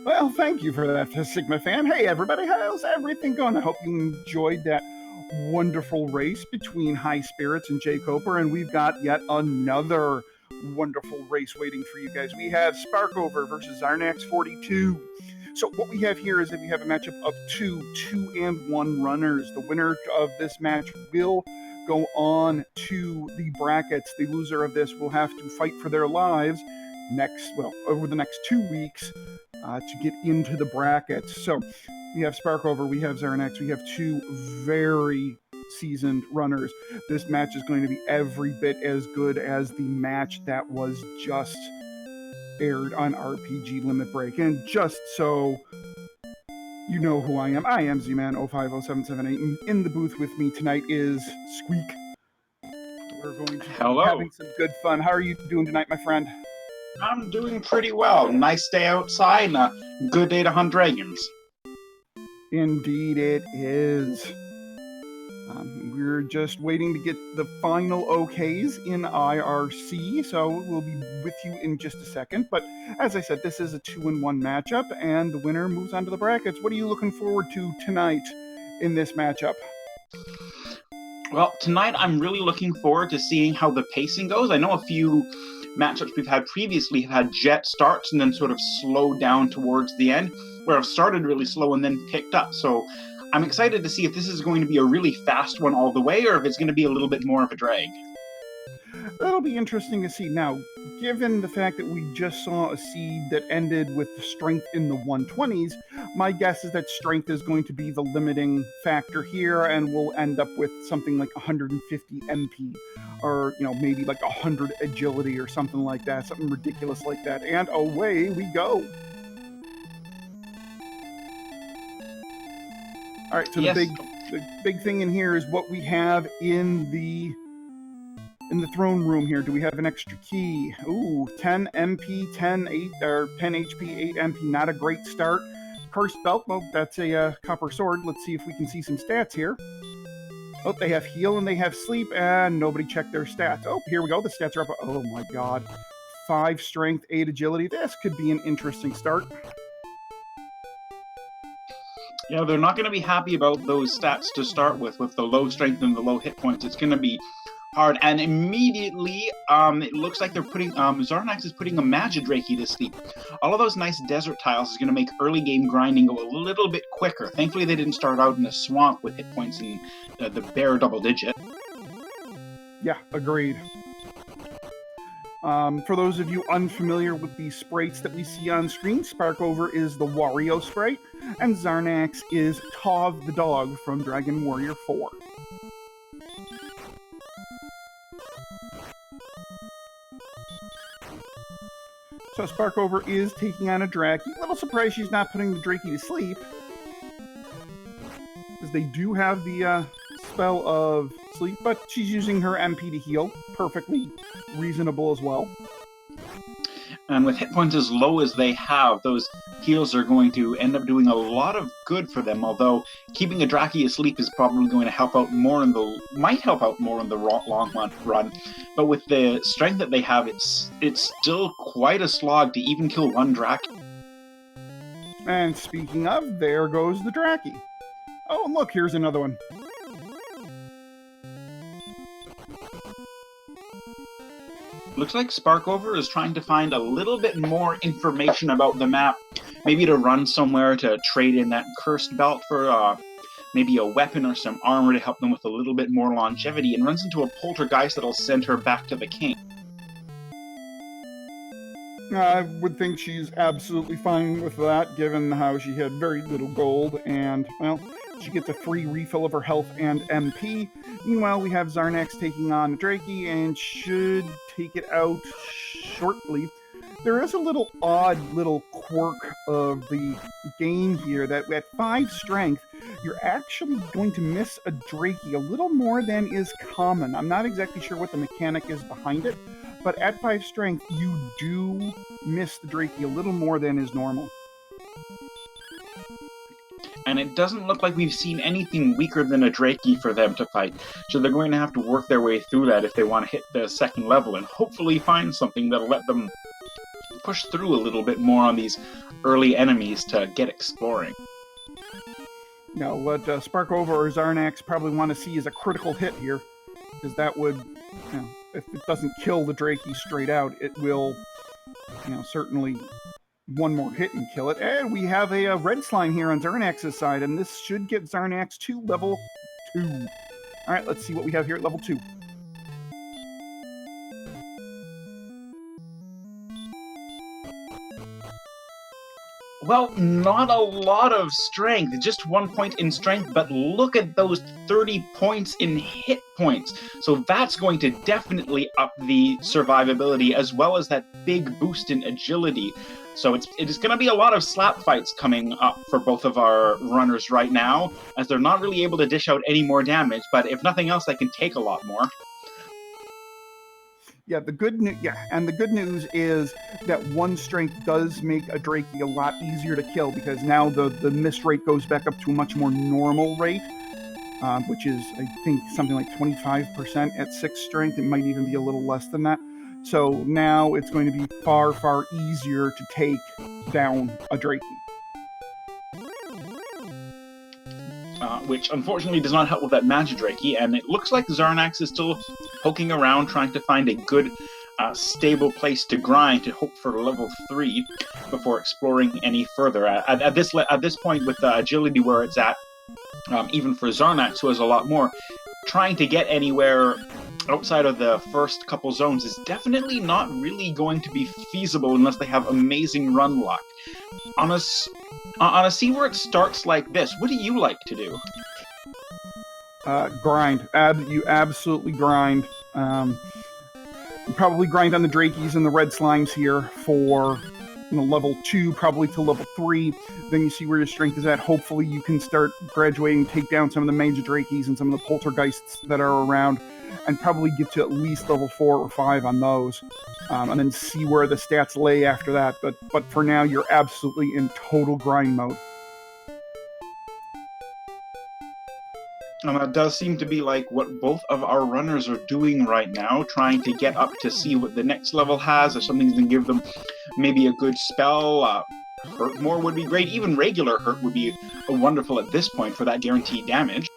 Well, thank you for that, Sigma fan. Hey, everybody, how's everything going? I hope you enjoyed that wonderful race between High Spirits and Jay Coper, and we've got yet another wonderful race waiting for you guys. We have Sparkover versus Xarnax42. So what we have here is that we have a matchup of two and one runners. The winner of this match will go on to the brackets. The loser of this will have to fight for their lives over the next 2 weeks to get into the brackets. So we have Sparkover, we have Xarnax, we have two very seasoned runners. This match is going to be every bit as good as the match that was just aired on RPG Limit Break. And just so you know who I am Z-Man050778, and in the booth with me tonight is Squeeq. We're going to be having some good fun. How are you doing tonight, my friend? I'm doing pretty well. Nice day outside and a good day to hunt dragons. Indeed it is. We're just waiting to get the final OKs in IRC, so we'll be with you in just a second. But as I said, this is a 2-in-1 matchup, and the winner moves on to the brackets. What are you looking forward to tonight in this matchup? Well, tonight I'm really looking forward to seeing how the pacing goes. I know a few matchups we've had previously have had jet starts and then sort of slowed down towards the end, where I've started really slow and then picked up. So I'm excited to see if this is going to be a really fast one all the way, or if it's going to be a little bit more of a drag. That'll be interesting to see. Now, given the fact that we just saw a seed that ended with strength in the 120s, my guess is that strength is going to be the limiting factor here, and we'll end up with something like 150 MP, or maybe like 100 agility or something like that, something ridiculous like that, and away we go. All right, so yes. The big thing in here is what we have in the throne room here. Do we have an extra key? Ooh, 10 MP, 10 HP, 8 MP. Not a great start. Cursed belt. Well, that's a copper sword. Let's see if we can see some stats here. Oh, they have heal and they have sleep, and nobody checked their stats. Oh, here we go. The stats are up. Oh my god. 5 strength, 8 agility. This could be an interesting start. Yeah, they're not going to be happy about those stats to start with the low strength and the low hit points. It's going to be hard, and immediately it looks like they're putting Xarnax is putting a Magidraki to sleep. All of those nice desert tiles is going to make early game grinding go a little bit quicker. Thankfully they didn't start out in a swamp with hit points in the bare double digit. Yeah, agreed. For those of you unfamiliar with the sprites that we see on screen, Sparkover is the Wario sprite, and Xarnax is Tov the dog from Dragon Warrior 4. So Sparkover is taking on a Draki. A little surprised she's not putting the Draki to sleep, because they do have the spell of sleep, but she's using her MP to heal. Perfectly reasonable as well. And with hit points as low as they have, those heals are going to end up doing a lot of good for them, although keeping a Draki asleep is probably going to help out more in the long run. But with the strength that they have, it's still quite a slog to even kill one Draki. And speaking of, there goes the Draki. Oh, look, here's another one. Looks like Sparkover is trying to find a little bit more information about the map, maybe to run somewhere to trade in that cursed belt for maybe a weapon or some armor to help them with a little bit more longevity, and runs into a poltergeist that'll send her back to the king. I would think she's absolutely fine with that, given how she had very little gold, and, well, she gets a free refill of her health and MP. Meanwhile, we have Xarnax taking on Draki, and should take it out shortly. There is a little odd little quirk of the game here, that at 5 strength, you're actually going to miss a Draki a little more than is common. I'm not exactly sure what the mechanic is behind it, but at 5 strength, you do miss the Draki a little more than is normal. And it doesn't look like we've seen anything weaker than a Draki for them to fight, so they're going to have to work their way through that if they want to hit the second level, and hopefully find something that'll let them push through a little bit more on these early enemies to get exploring. Now, what Sparkover or Xarnax probably want to see is a critical hit here, because that would, if it doesn't kill the Drakey straight out, it will, certainly one more hit and kill it. And we have a red slime here on Xarnax's side, and this should get Xarnax to level 2. All right, let's see what we have here at level 2. Well, not a lot of strength, just 1 point in strength, but look at those 30 points in hit points. So that's going to definitely up the survivability, as well as that big boost in agility. So it is going to be a lot of slap fights coming up for both of our runners right now, as they're not really able to dish out any more damage, but if nothing else, they can take a lot more. Yeah, the good news is that 1 strength does make a Drakey a lot easier to kill, because now the miss rate goes back up to a much more normal rate, which is, I think, something like 25% at 6 strength. It might even be a little less than that. So now it's going to be far, far easier to take down a Drakey. Which unfortunately does not help with that Magidrakey, and it looks like Xarnax is still poking around trying to find a good, stable place to grind to hope for level 3 before exploring any further. At this point, with the agility where it's at, even for Xarnax, who has a lot more, trying to get anywhere outside of the first couple zones is definitely not really going to be feasible unless they have amazing run luck. On a scene where it starts like this, what do you like to do? Grind. You absolutely grind. You probably grind on the Drakeys and the red slimes here for level 2, probably to level 3. Then you see where your strength is at. Hopefully you can start graduating, take down some of the Major Drakeys and some of the Poltergeists that are around, and probably get to at least level 4 or 5 on those. And then see where the stats lay after that. But for now, you're absolutely in total grind mode. It does seem to be like what both of our runners are doing right now, trying to get up to see what the next level has, or something's going to give them maybe a good spell. Hurt more would be great. Even regular hurt would be wonderful at this point for that guaranteed damage.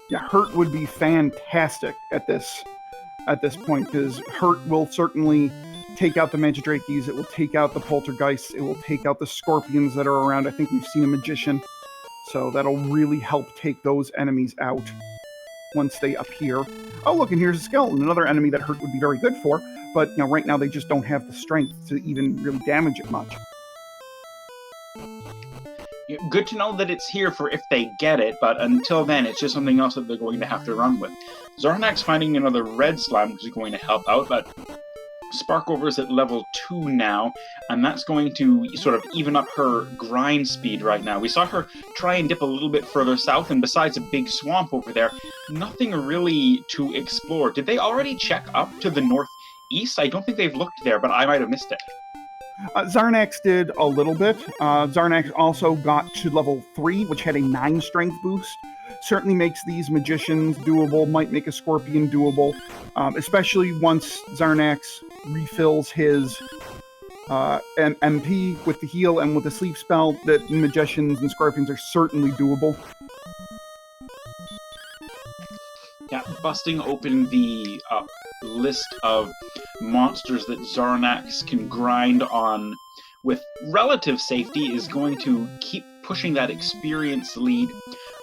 Yeah, hurt would be fantastic at this point, because hurt will certainly take out the Magidrakeys, it will take out the Poltergeists, it will take out the Scorpions that are around. I think we've seen a Magician, so that'll really help take those enemies out once they appear. Oh, look, and here's a Skeleton, another enemy that hurt would be very good for, but right now they just don't have the strength to even really damage it much. Good to know that it's here for if they get it, but until then, it's just something else that they're going to have to run with. Xarnax finding another red slime, which is going to help out, but Sparkover is at level 2 now, and that's going to sort of even up her grind speed right now. We saw her try and dip a little bit further south, and besides a big swamp over there, nothing really to explore. Did they already check up to the northeast? I don't think they've looked there, but I might have missed it. Xarnax did a little bit. Xarnax also got to level 3, which had a 9 strength boost. Certainly makes these Magicians doable, might make a Scorpion doable, especially once Xarnax refills his MP with the heal and with the sleep spell. That Magicians and Scorpions are certainly doable. Yeah, busting open the list of monsters that Xarnax can grind on with relative safety is going to keep pushing that experience lead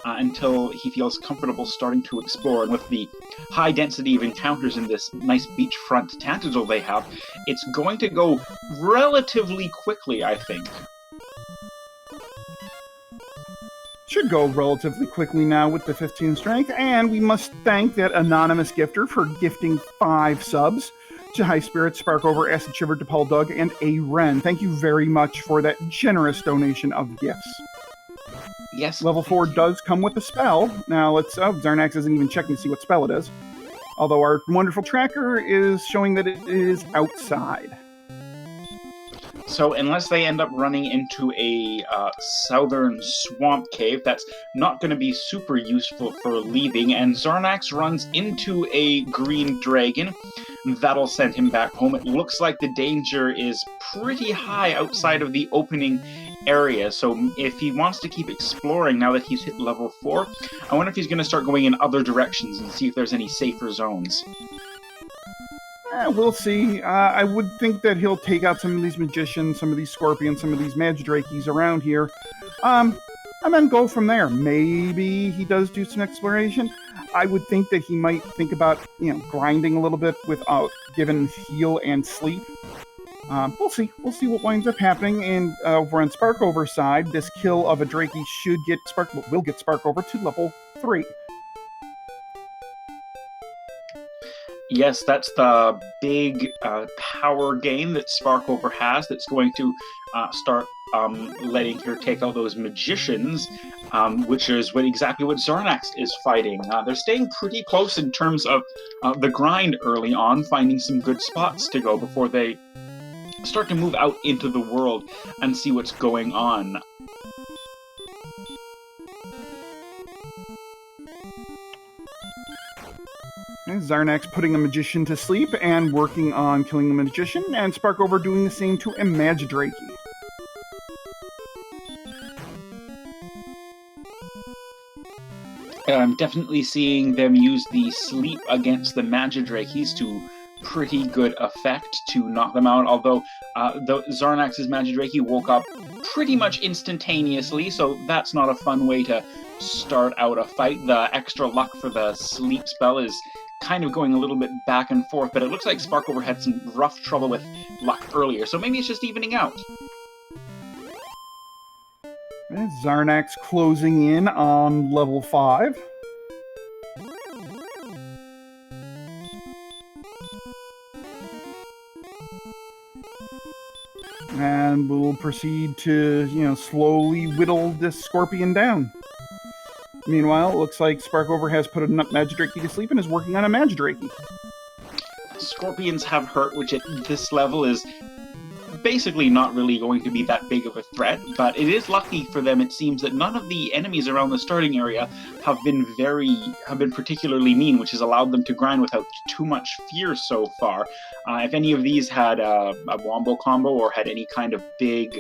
until he feels comfortable starting to explore. And with the high density of encounters in this nice beachfront tantadel they have, it's going to go relatively quickly, I think. Should go relatively quickly now with the 15 strength, and we must thank that anonymous gifter for gifting 5 subs to High Spirits, Sparkover, Acid Shiver, DePaul Doug, and A. Wren. Thank you very much for that generous donation of gifts. Yes. Level 4 does come with a spell. Now Xarnax isn't even checking to see what spell it is. Although our wonderful tracker is showing that it is outside. So unless they end up running into a southern swamp cave, that's not going to be super useful for leaving. And Xarnax runs into a green dragon. That'll send him back home. It looks like the danger is pretty high outside of the opening area. So if he wants to keep exploring now that he's hit level 4, I wonder if he's going to start going in other directions and see if there's any safer zones. We'll see. I would think that he'll take out some of these magicians, some of these scorpions, some of these magidrakes around here, and then go from there. Maybe he does do some exploration. I would think that he might think about, grinding a little bit without given heal and sleep. We'll see. We'll see what winds up happening. And over on Sparkover's side, this kill of a Drakey will get Sparkover to level 3. Yes, that's the big power gain that Sparkover has that's going to start letting her take out those magicians, which is exactly what Xarnax is fighting. They're staying pretty close in terms of the grind early on, finding some good spots to go before they start to move out into the world and see what's going on. Xarnax putting a magician to sleep and working on killing the magician, and Sparkover doing the same to a magidrakey. I'm definitely seeing them use the sleep against the magidrakes to pretty good effect to knock them out, although Xarnax's magidrakey woke up pretty much instantaneously, so that's not a fun way to start out a fight. The extra luck for the sleep spell is kind of going a little bit back and forth, but it looks like Sparkover had some rough trouble with luck earlier, so maybe it's just evening out. And Xarnax closing in on level 5. And we'll proceed to, slowly whittle this scorpion down. Meanwhile, it looks like Sparkover has put a magidrakey to sleep and is working on a magidrakey. Scorpions have hurt, which at this level is basically not really going to be that big of a threat, but it is lucky for them, it seems, that none of the enemies around the starting area have been particularly mean, which has allowed them to grind without too much fear so far. If any of these had a wombo combo or had any kind of big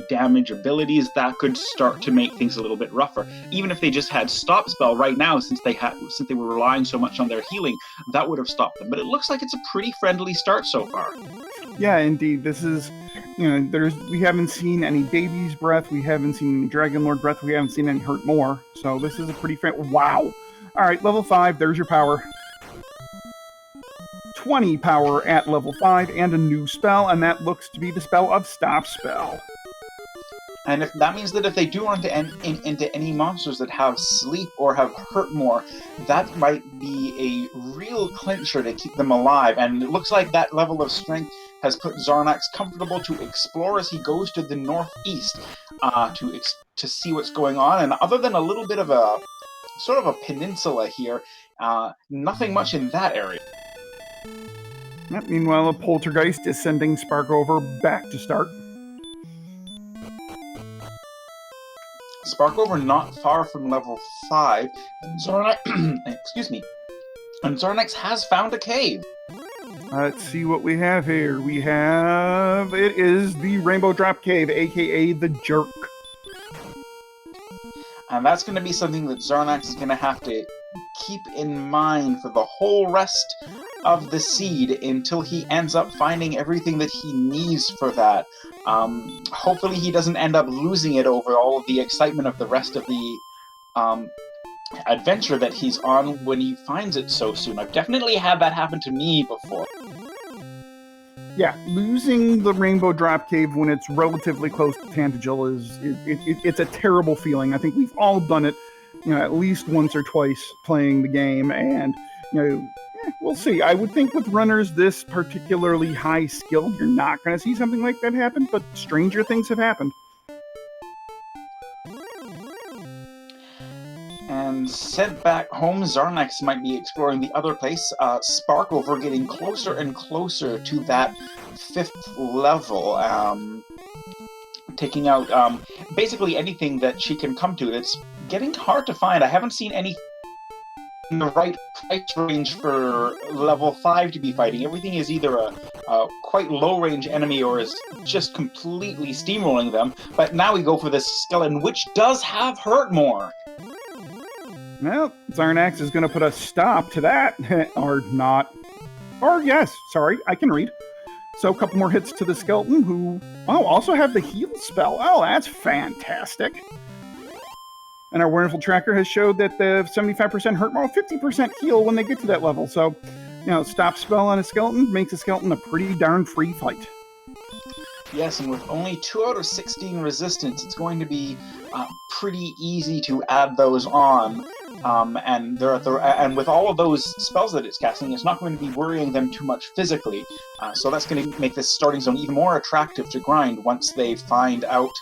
damage abilities, that could start to make things a little bit rougher. Even if they just had stop spell right now, since they were relying so much on their healing, that would have stopped them. But it looks like it's a pretty friendly start so far. Yeah, indeed. This is, we haven't seen any baby's breath, we haven't seen any Dragon Lord breath, we haven't seen any hurt more. So this is a pretty wow. All right, level 5. There's your power. 20 power at level 5 and a new spell, and that looks to be the spell of Stop Spell. And if that means that if they do run into any monsters that have sleep or have hurt more, that might be a real clincher to keep them alive. And it looks like that level of strength has put Xarnax comfortable to explore as he goes to the northeast to see what's going on. And other than a little bit of a sort of a peninsula here, nothing much in that area. Meanwhile, a poltergeist is sending Sparkover back to start. Sparkover not far from level 5, and Xarnax, and Xarnax has found a cave. Let's see what we have here. It is the Rainbow Drop Cave, aka the Jerk. And that's going to be something that Xarnax is going to have to keep in mind for the whole rest of the seed until he ends up finding everything that he needs for that. Hopefully he doesn't end up losing it over all of the excitement of the rest of the adventure that he's on when he finds it so soon. I've definitely had that happen to me before. Yeah, losing the Rainbow Drop Cave when it's relatively close to Tantagel it's a terrible feeling. I think we've all done it, at least once or twice playing the game, and we'll see. I would think with runners this particularly high skilled, you're not going to see something like that happen, but stranger things have happened. And sent back home, Xarnax might be exploring the other place. Sparkover getting closer and closer to that 5th level, taking out basically anything that she can come to. It's getting hard to find. I haven't seen any in the right price range for level 5 to be fighting. Everything is either a quite low range enemy or is just completely steamrolling them. But now we go for this skeleton, which does have hurt more. Well, Xarnax is going to put a stop to that, or not. Or yes, sorry, I can read. So a couple more hits to the skeleton, who also have the heal spell. Oh, that's fantastic. And our wonderful tracker has showed that the 75% hurt more, 50% heal when they get to that level. So, stop spell on a skeleton makes a skeleton a pretty darn free fight. Yes, and with only 2 out of 16 resistance, it's going to be pretty easy to add those on. And with all of those spells that it's casting, it's not going to be worrying them too much physically. So that's going to make this starting zone even more attractive to grind once they find out.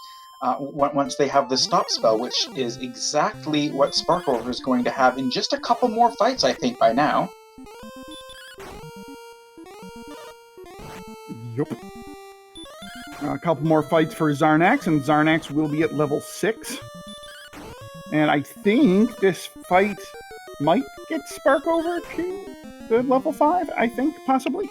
Once they have the stop spell, which is exactly what Sparkover is going to have in just a couple more fights, I think, by now. Yup. A couple more fights for Xarnax, and Xarnax will be at level 6. And I think this fight might get Sparkover to the level 5, I think, possibly.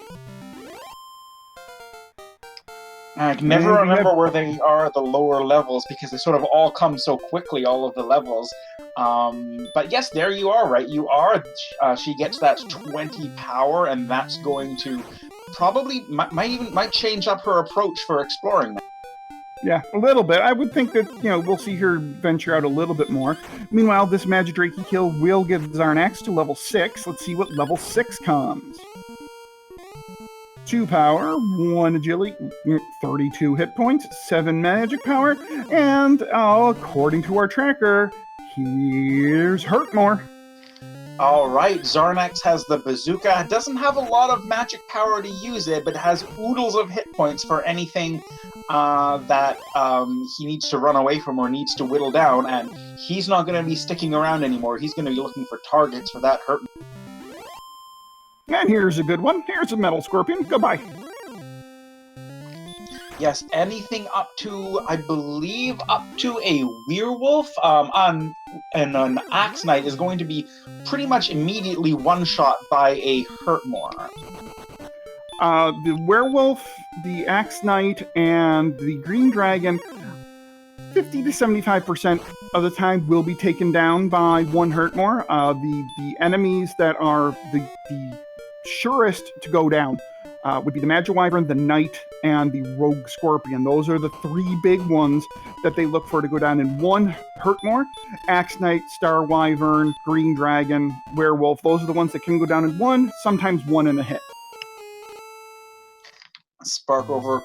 I can never remember where they are at the lower levels because they sort of all come so quickly, all of the levels. But yes, there you are, right? You are. She gets that 20 power, and that's going to probably might change up her approach for exploring that. Yeah, a little bit. I would think that, we'll see her venture out a little bit more. Meanwhile, this Magidrake kill will give Xarnax to level 6. Let's see what level 6 comes. 2 power, 1 agility, 32 hit points, 7 magic power, and according to our tracker, here's hurt more. All right, Xarnax has the bazooka. It doesn't have a lot of magic power to use it, but has oodles of hit points for anything that he needs to run away from or needs to whittle down, and he's not going to be sticking around anymore. He's going to be looking for targets for that hurt. And here's a good one. Here's a metal scorpion. Goodbye. Yes, anything up to, I believe, up to a werewolf and an axe knight is going to be pretty much immediately one-shot by a hurtmore. The werewolf, the axe knight, and the green dragon, 50 to 75% of the time will be taken down by one hurtmore. The enemies that are the surest to go down would be the Magic Wyvern, the Knight, and the Rogue Scorpion. Those are the 3 big ones that they look for to go down in one hurtmore. Axe Knight, Star Wyvern, Green Dragon, Werewolf, those are the ones that can go down in one, sometimes one in a hit. Sparkover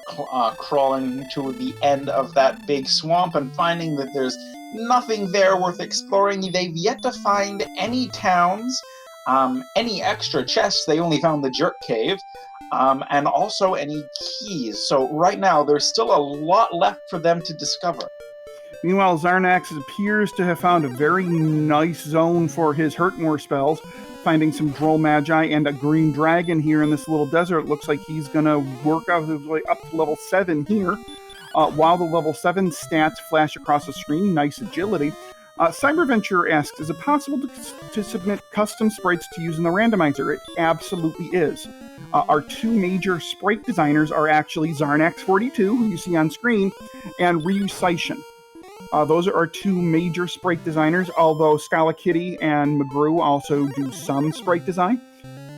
crawling to the end of that big swamp and finding that there's nothing there worth exploring. They've yet to find any towns, any extra chests. They only found the Jerk Cave, and also any keys. So right now, there's still a lot left for them to discover. Meanwhile, Xarnax appears to have found a very nice zone for his Hurtmore spells, finding some Droll Magi and a Green Dragon here in this little desert. It looks like he's going to work out his way up to level 7 here. While the level 7 stats flash across the screen, nice agility. Cyberventure asks, is it possible to submit custom sprites to use in the randomizer? It absolutely is. Our 2 major sprite designers are actually Xarnax42, who you see on screen, and Ryu Seishin. Those are our 2 major sprite designers, although Scala Kitty and McGrew also do some sprite design.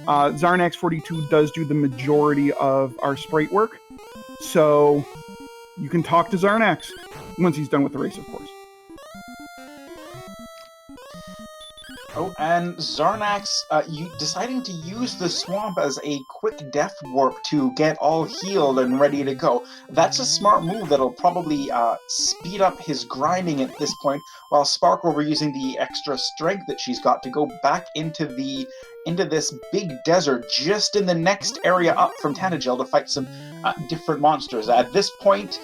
Xarnax42 does do the majority of our sprite work, so you can talk to Xarnax once he's done with the race, of course. Oh, and Xarnax, deciding to use the swamp as a quick death warp to get all healed and ready to go. That's a smart move that'll probably speed up his grinding at this point, while Sparkover using the extra strength that she's got to go back into this big desert just in the next area up from Tanagel to fight some different monsters. At this point,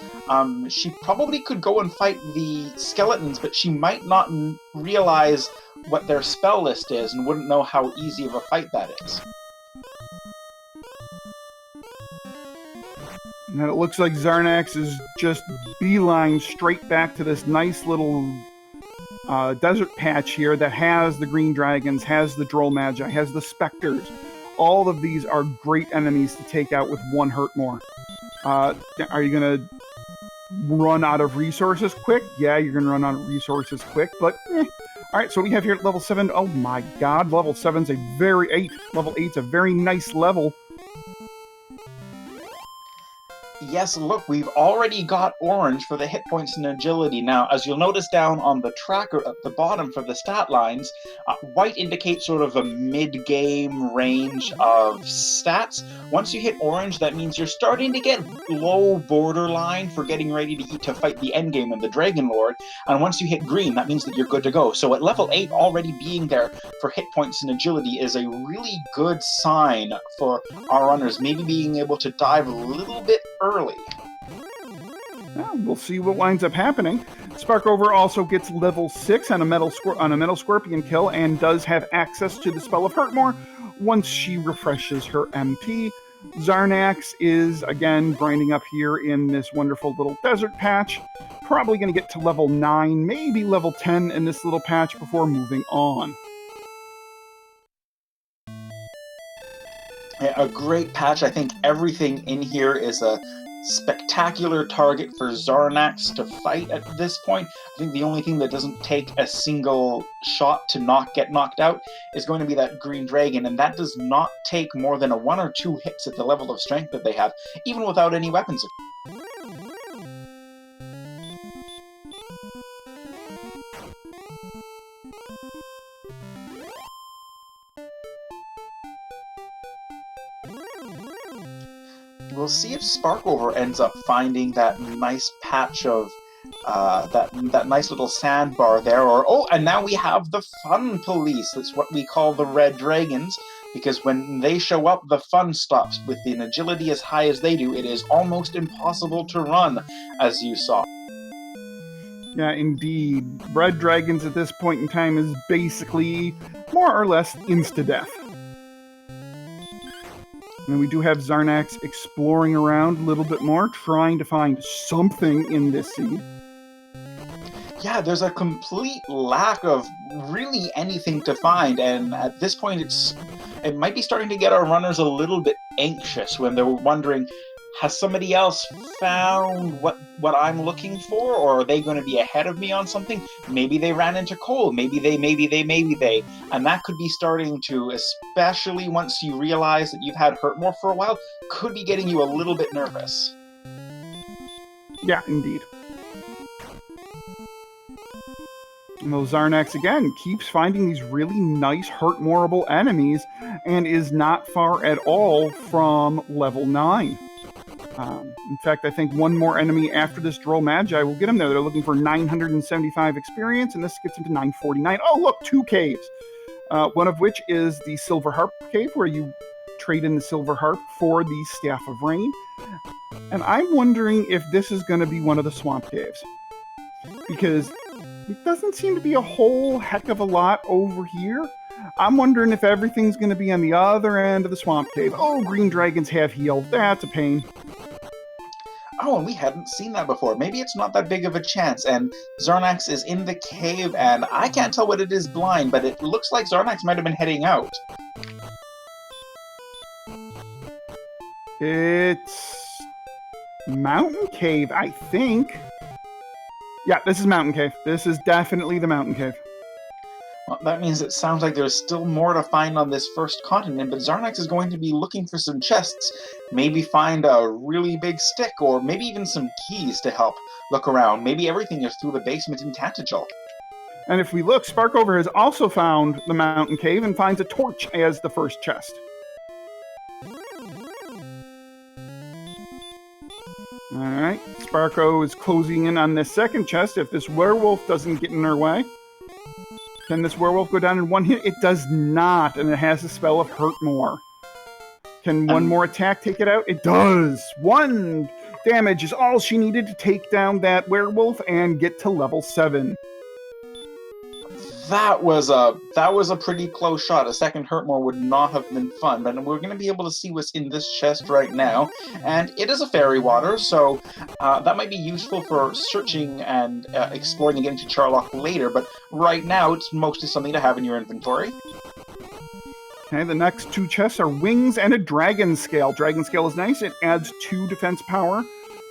she probably could go and fight the skeletons, but she might not realize what their spell list is and wouldn't know how easy of a fight that is. And it looks like Xarnax is just beeline straight back to this nice little desert patch here that has the green dragons, has the droll magi, has the specters. All of these are great enemies to take out with one hurt more. Are you going to run out of resources quick? Yeah, you're going to run out of resources quick, but All right, so we have here at level 7. Oh my god, level 7's level 8's a very nice level. Yes, look, we've already got orange for the hit points and agility. Now, as you'll notice down on the tracker at the bottom for the stat lines, white indicates sort of a mid-game range of stats. Once you hit orange, that means you're starting to get low borderline for getting ready to fight the endgame and the Dragon Lord. And once you hit green, that means that you're good to go. So at level 8, already being there for hit points and agility is a really good sign for our runners, maybe being able to dive a little bit early. Well, we'll see what winds up happening. Sparkover also gets level 6 on a metal scorpion kill and does have access to the spell of Hurtmore once she refreshes her MP. Xarnax is again grinding up here in this wonderful little desert patch. Probably going to get to level 9, maybe level 10 in this little patch before moving on. A great patch. I think everything in here is a spectacular target for Xarnax to fight at this point. I think the only thing that doesn't take a single shot to get knocked out is going to be that green dragon, and that does not take more than 1 or 2 hits at the level of strength that they have, even without any weapons. We'll see if Sparkover ends up finding that nice patch of that nice little sandbar there, and now we have the fun police. That's what we call the red dragons, because when they show up, the fun stops. With an agility as high as they do, it is almost impossible to run, as you saw. Yeah, indeed. Red dragons at this point in time is basically more or less insta-death. And we do have Xarnax exploring around a little bit more, trying to find something in this sea. Yeah, there's a complete lack of really anything to find, and at this point it might be starting to get our runners a little bit anxious when they're wondering, has somebody else found what I'm looking for, or are they going to be ahead of me on something? Maybe they ran into coal, maybe they, and that could be starting to, especially once you realize that you've had Hurtmore for a while, could be getting you a little bit nervous. Yeah, indeed. And Xarnax, again, keeps finding these really nice Hurtmoreable enemies and is not far at all from level 9. In fact, I think one more enemy after this Droll Magi will get him there. They're looking for 975 experience, and this gets him to 949. Oh, look, 2 caves. One of which is the Silver Harp Cave, where you trade in the Silver Harp for the Staff of Rain. And I'm wondering if this is going to be one of the Swamp Caves. Because it doesn't seem to be a whole heck of a lot over here. I'm wondering if everything's going to be on the other end of the Swamp Cave. Oh, green dragons have healed. That's a pain. Oh, and we hadn't seen that before. Maybe it's not that big of a chance, and Xarnax is in the cave, and I can't tell what it is blind, but it looks like Xarnax might have been heading out. It's Mountain Cave, I think. Yeah, this is Mountain Cave. This is definitely the Mountain Cave. Well, that means it sounds like there's still more to find on this first continent, but Xarnax is going to be looking for some chests, maybe find a really big stick, or maybe even some keys to help look around. Maybe everything is through the basement in Tantagel. And if we look, Sparkover has also found the Mountain Cave and finds a torch as the first chest. Alright, Sparko is closing in on this second chest. If this werewolf doesn't get in our way. Can this werewolf go down in one hit? It does not, and it has the spell of Hurtmore. Can one more attack take it out? It does! 1 damage is all she needed to take down that werewolf and get to level 7. That was a pretty close shot. A second Hurtmore would not have been fun, but we're going to be able to see what's in this chest right now, and it is a fairy water, so that might be useful for searching and exploring and getting to Charlock later. But right now, it's mostly something to have in your inventory. Okay, the next two chests are wings and a dragon scale. Dragon scale is nice. It adds 2 defense power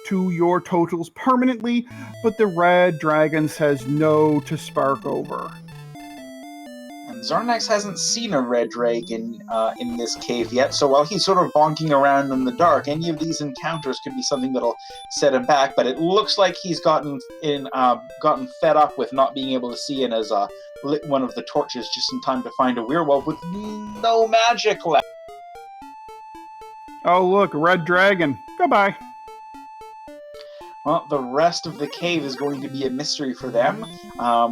to your totals permanently, but the red dragon says no to Sparkover. And Xarnax hasn't seen a red dragon in this cave yet, so while he's sort of bonking around in the dark, any of these encounters could be something that'll set him back. But it looks like he's gotten fed up with not being able to see, and has lit one of the torches just in time to find a werewolf with no magic left. Oh look, a red dragon. Goodbye. Well, the rest of the cave is going to be a mystery for them,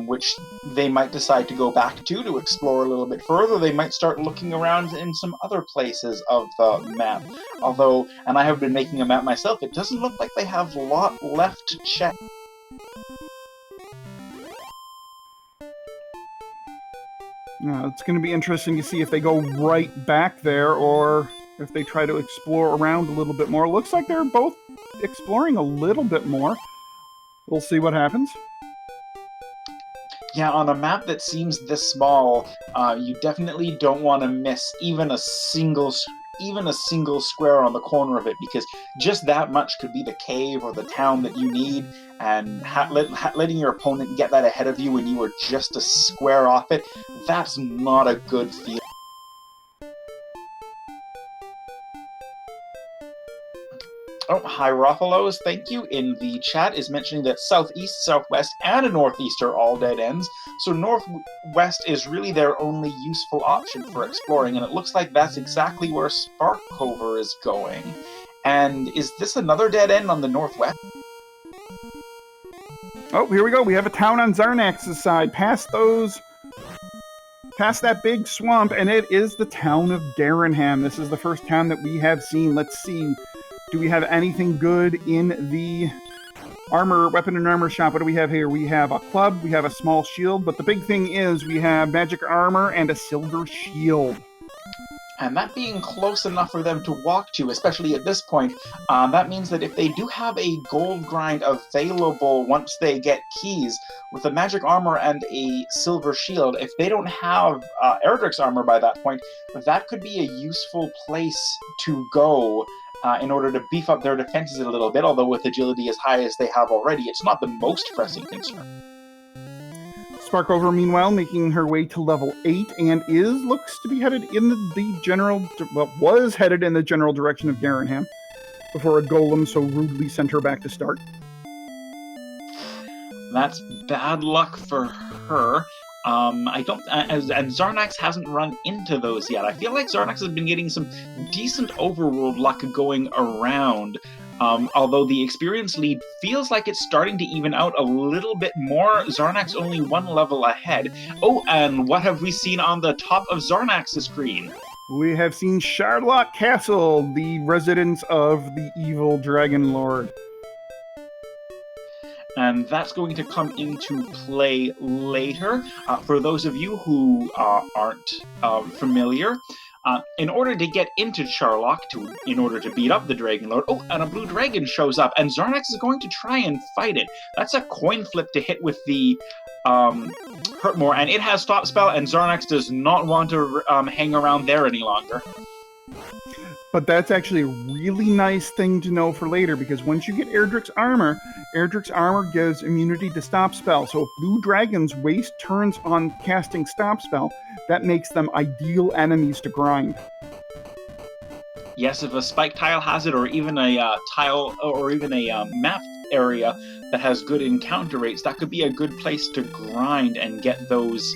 which they might decide to go back to explore a little bit further. They might start looking around in some other places of the map. Although, and I have been making a map myself, it doesn't look like they have a lot left to check. It's going to be interesting to see if they go right back there or if they try to explore around a little bit more. Looks like they're both exploring a little bit more. We'll see what happens. Yeah, on a map that seems this small, you definitely don't want to miss even a single square on the corner of it, because just that much could be the cave or the town that you need, and letting your opponent get that ahead of you when you were just a square off it, that's not a good feeling. Oh, Hierophilos, thank you, in the chat is mentioning that southeast, southwest, and northeast are all dead ends, so northwest is really their only useful option for exploring, and it looks like that's exactly where Sparkover is going. And is this another dead end on the northwest? Oh, here we go. We have a town on Xarnax's side, past that big swamp, and it is the town of Garenham. This is the first town that we have seen. Let's see. Do we have anything good in the weapon and armor shop? What do we have here? We have a club, we have a small shield, but the big thing is we have magic armor and a silver shield. And that being close enough for them to walk to, especially at this point, that means that if they do have a gold grind available once they get keys, with a magic armor and a silver shield, if they don't have Erdrick's armor by that point, that could be a useful place to go in order to beef up their defenses a little bit, although with agility as high as they have already, it's not the most pressing concern. Sparkover, meanwhile, making her way to level 8, and looks to be headed in was headed in the general direction of Garenham, before a golem so rudely sent her back to start. That's bad luck for her. And Xarnax hasn't run into those yet. I feel like Xarnax has been getting some decent overworld luck going around, although the experience lead feels like it's starting to even out a little bit more. Xarnax only 1 level ahead. Oh, and what have we seen on the top of Xarnax's screen? We have seen Charlock Castle, the residence of the evil Dragon Lord. And that's going to come into play later. For those of you who aren't familiar, in order to get into Charlock, in order to beat up the Dragon Lord, and a blue dragon shows up, and Xarnax is going to try and fight it. That's a coin flip to hit with the Hurtmore, and it has Stop Spell, and Xarnax does not want to hang around there any longer. But that's actually a really nice thing to know for later, because once you get Erdrick's armor gives immunity to Stop Spell. So if blue dragons waste turns on casting Stop Spell, that makes them ideal enemies to grind. Yes, if a spike tile has it, or even a tile, or even a map area that has good encounter rates, that could be a good place to grind and get those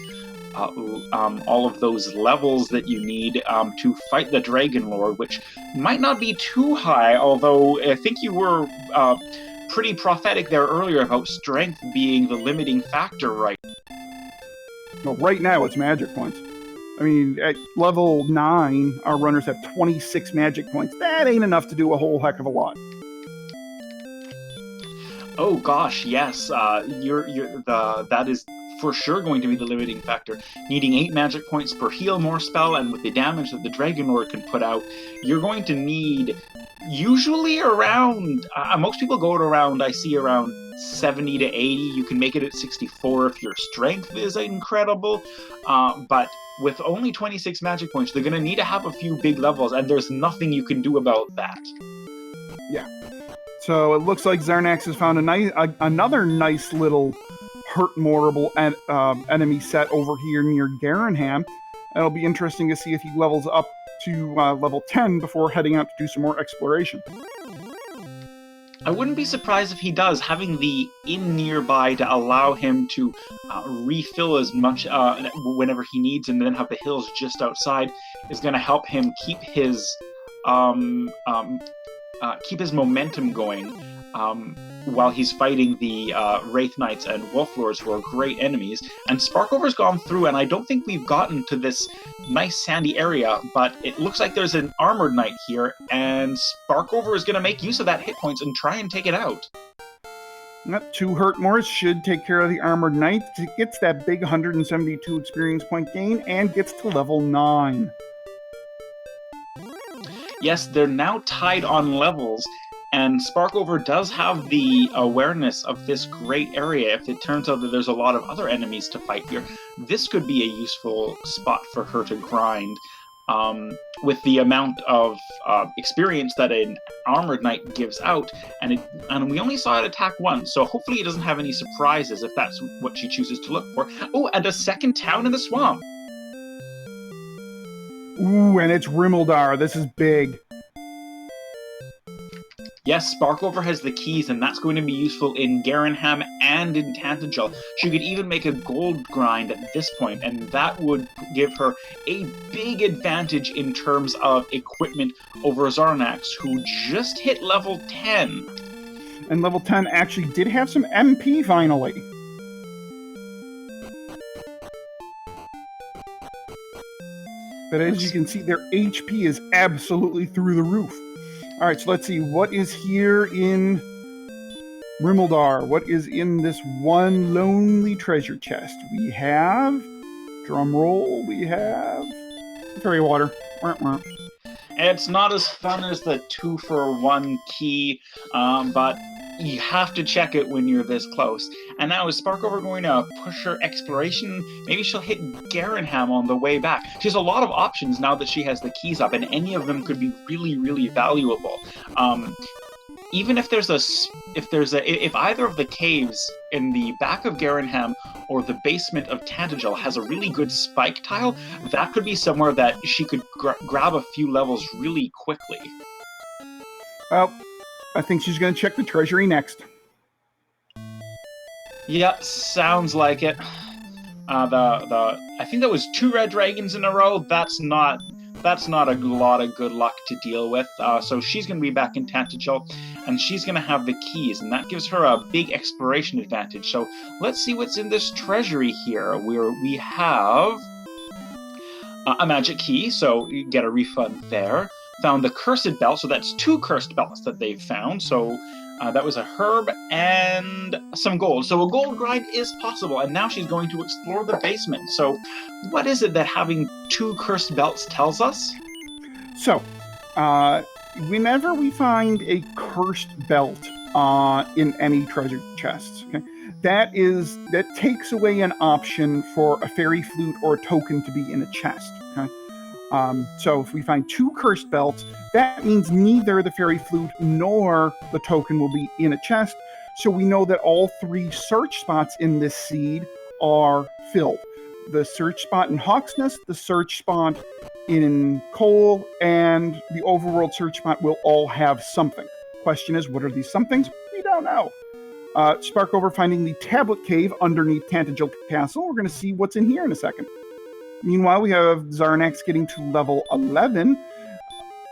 all of those levels that you need to fight the Dragon Lord, which might not be too high, although I think you were pretty prophetic there earlier about strength being the limiting factor, right? Well, right now it's magic points. I mean, at level 9, our runners have 26 magic points. That ain't enough to do a whole heck of a lot. Oh gosh, yes. That is for sure going to be the limiting factor. Needing 8 magic points per heal more spell, and with the damage that the Dragon Lord can put out, you're going to need usually around, most people go to around, I see around 70 to 80. You can make it at 64 if your strength is incredible, but with only 26 magic points, they're going to need to have a few big levels, and there's nothing you can do about that. Yeah. So it looks like Xarnax has found another nice little hurt-morable enemy set over here near Garenham. It'll be interesting to see if he levels up to level 10 before heading out to do some more exploration. I wouldn't be surprised if he does. Having the inn nearby to allow him to refill as much whenever he needs, and then have the hills just outside, is going to help him keep his momentum going while he's fighting the Wraith Knights and Wolf Lords, who are great enemies. And Sparkover's gone through, and I don't think we've gotten to this nice sandy area, but it looks like there's an Armored Knight here, and Sparkover is going to make use of that hit points and try and take it out. Not 2 hurt more should take care of the Armored Knight. It gets that big 172 experience point gain and gets to level 9. Yes, they're now tied on levels, and Sparkover does have the awareness of this great area. If it turns out that there's a lot of other enemies to fight here, this could be a useful spot for her to grind. With the amount of experience that an Armored Knight gives out, and we only saw it attack once, so hopefully it doesn't have any surprises if that's what she chooses to look for. Oh, and a second town in the swamp! Ooh, and it's Rimmeldar. This is big. Yes, Sparkover has the keys, and that's going to be useful in Garenham and in Tantagel. She could even make a gold grind at this point, and that would give her a big advantage in terms of equipment over Xarnax, who just hit level 10. And level 10 actually did have some MP finally. But as you can see, their HP is absolutely through the roof. All right, so let's see. What is here in Rimmeldar? What is in this one lonely treasure chest? We have, drum roll, we have fairy water. It's not as fun as the 2-for-1 key, but you have to check it when you're this close. And now is Sparkover going to push her exploration? Maybe she'll hit Garenham on the way back. She has a lot of options now that she has the keys up, and any of them could be really, really valuable. Even if if either of the caves in the back of Garenham or the basement of Tantagel has a really good spike tile, that could be somewhere that she could grab a few levels really quickly. Well, I think she's going to check the treasury next. Yeah, sounds like it. I think that was 2 red dragons in a row. That's not a lot of good luck to deal with. So she's going to be back in Tantagel, and she's going to have the keys, and that gives her a big exploration advantage. So let's see what's in this treasury here. We have a magic key, so you get a refund there. Found the cursed belt, so that's 2 cursed belts that they've found. So that was a herb and some gold. So a gold grind is possible, and now she's going to explore the basement. So what is it that having 2 cursed belts tells us? So, whenever we find a cursed belt in any treasure chests, okay, that takes away an option for a fairy flute or a token to be in a chest. Okay. So if we find 2 cursed belts, that means neither the fairy flute nor the token will be in a chest. So we know that all 3 search spots in this seed are filled. The search spot in Hawksnest, the search spot in Coal, and the overworld search spot will all have something. Question is, what are these somethings? We don't know. Sparkover finding the tablet cave underneath Tantagel Castle. We're going to see what's in here in a second. Meanwhile, we have Xarnax getting to level 11.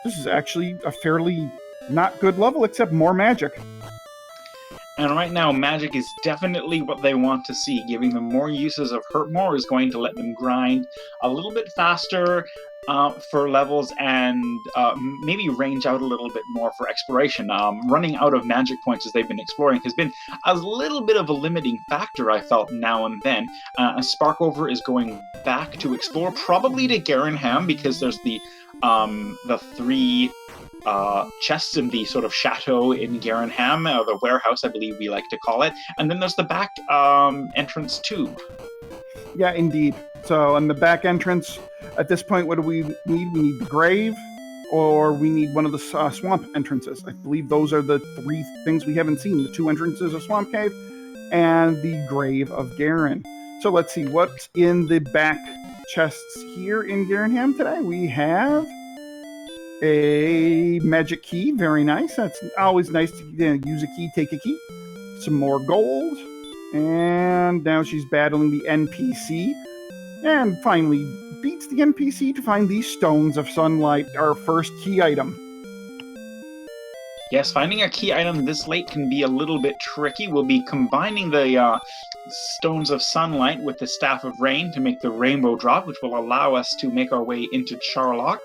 This is actually a fairly not good level, except more magic. And right now, magic is definitely what they want to see. Giving them more uses of Hurt More is going to let them grind a little bit faster. for levels and maybe range out a little bit more for exploration. Running out of magic points as they've been exploring has been a little bit of a limiting factor, I felt, now and then. Sparkover is going back to explore, probably to Garenham, because there's the 3 chests in the sort of chateau in Garenham, or the warehouse, I believe we like to call it. And then there's the back entrance too. Yeah, indeed. So on the back entrance, at this point, what do we need? We need the grave, or we need one of the swamp entrances. I believe those are the 3 things we haven't seen. The 2 entrances of Swamp Cave and the grave of Garen. So let's see what's in the back chests here in Garenham today. We have a magic key. Very nice. That's always nice to use a key, take a key. Some more gold. And now she's battling the NPC. And finally beats the NPC to find these Stones of Sunlight, our first key item. Yes, finding a key item this late can be a little bit tricky. We'll be combining the Stones of Sunlight with the Staff of Rain to make the Rainbow Drop, which will allow us to make our way into Charlock.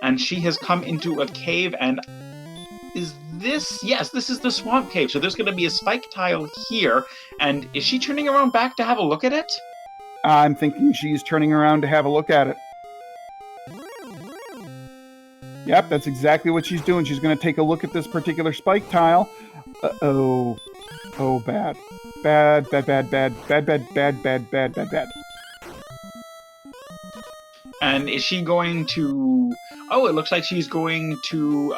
And she has come into a cave, and is this? Yes, this is the Swamp Cave. So there's going to be a spike tile here. And is she turning around back to have a look at it? I'm thinking she's turning around to have a look at it. Yep, that's exactly what she's doing. She's going to take a look at this particular spike tile. Uh-oh. Oh, bad. Bad, bad, bad, bad, bad, bad, bad, bad, bad, bad, bad. And is she going to... Oh, it looks like she's going to...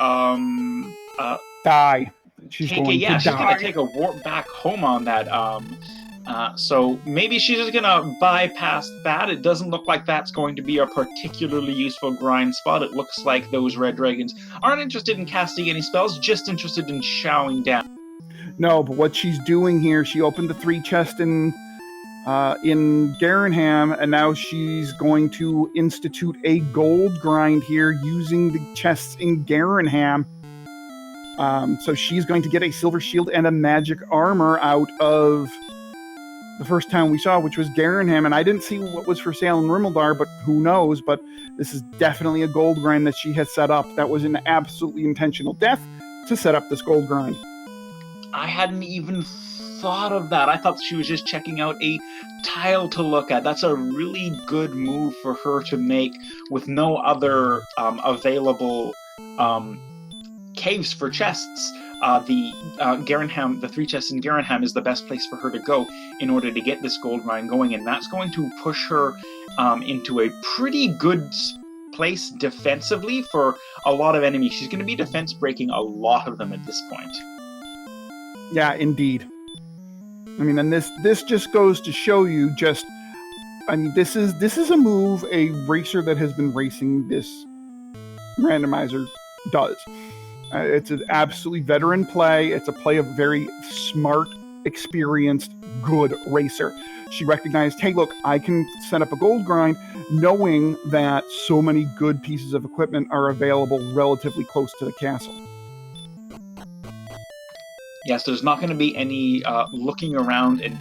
Die. She's going to die. She's going to take a warp back home on that. So maybe she's just going to bypass that. It doesn't look like that's going to be a particularly useful grind spot. It looks like those red dragons aren't interested in casting any spells, just interested in chowing down. No, but what she's doing here, she opened the 3 chests in Garenham, and now she's going to institute a gold grind here using the chests in Garenham. So she's going to get a silver shield and a magic armor out of the first town we saw, which was Garenham, and I didn't see what was for sale in Rimmeldar, but who knows. But this is definitely a gold grind that she has set up. That was an absolutely intentional death to set up this gold grind. I hadn't even thought of that. I thought she was just checking out a tile to look at. That's a really good move for her to make with no other available caves for chests. Garenham, the 3 chests in Garenham is the best place for her to go in order to get this gold mine going, and that's going to push her into a pretty good place defensively for a lot of enemies. She's going to be defense breaking a lot of them at this point. Yeah, indeed. I mean, and this just goes to show you just, I mean, this is a move a racer that has been racing this randomizer does. It's an absolutely veteran play. It's a play of a very smart, experienced, good racer. She recognized, hey, look, I can set up a gold grind knowing that so many good pieces of equipment are available relatively close to the castle. Yes, there's not going to be any looking around and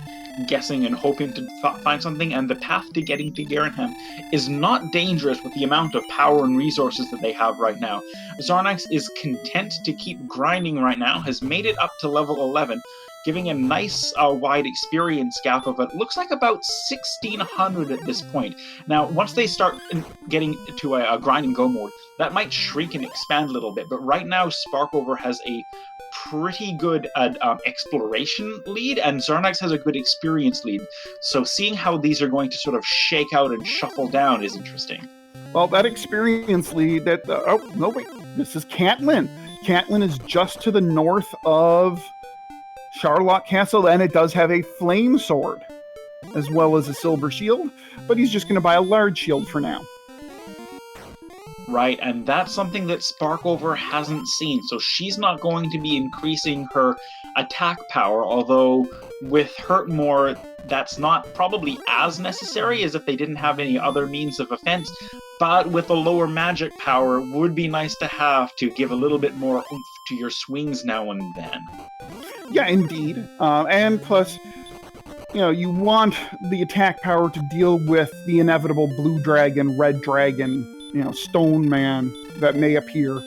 guessing and hoping to find something, and the path to getting to Garenham is not dangerous with the amount of power and resources that they have right now. Xarnax is content to keep grinding right now, has made it up to level 11, giving a nice wide experience gap of it looks like about 1,600 at this point. Now, once they start getting to a grind and go mode, that might shrink and expand a little bit, but right now Sparkover has a pretty good exploration lead, and Xarnax has a good experience lead. So seeing how these are going to sort of shake out and shuffle down is interesting. Well, that experience lead, this is Cantlin. Cantlin is just to the north of Charlock Castle, and it does have a flame sword, as well as a silver shield, but he's just going to buy a large shield for now. Right, and that's something that Sparkover hasn't seen, so she's not going to be increasing her attack power, although with Hurt More, that's not probably as necessary as if they didn't have any other means of offense, but with a lower magic power, would be nice to have to give a little bit more oomph to your swings now and then. Yeah, indeed. And plus, you want the attack power to deal with the inevitable blue dragon, red dragon stone man that may appear.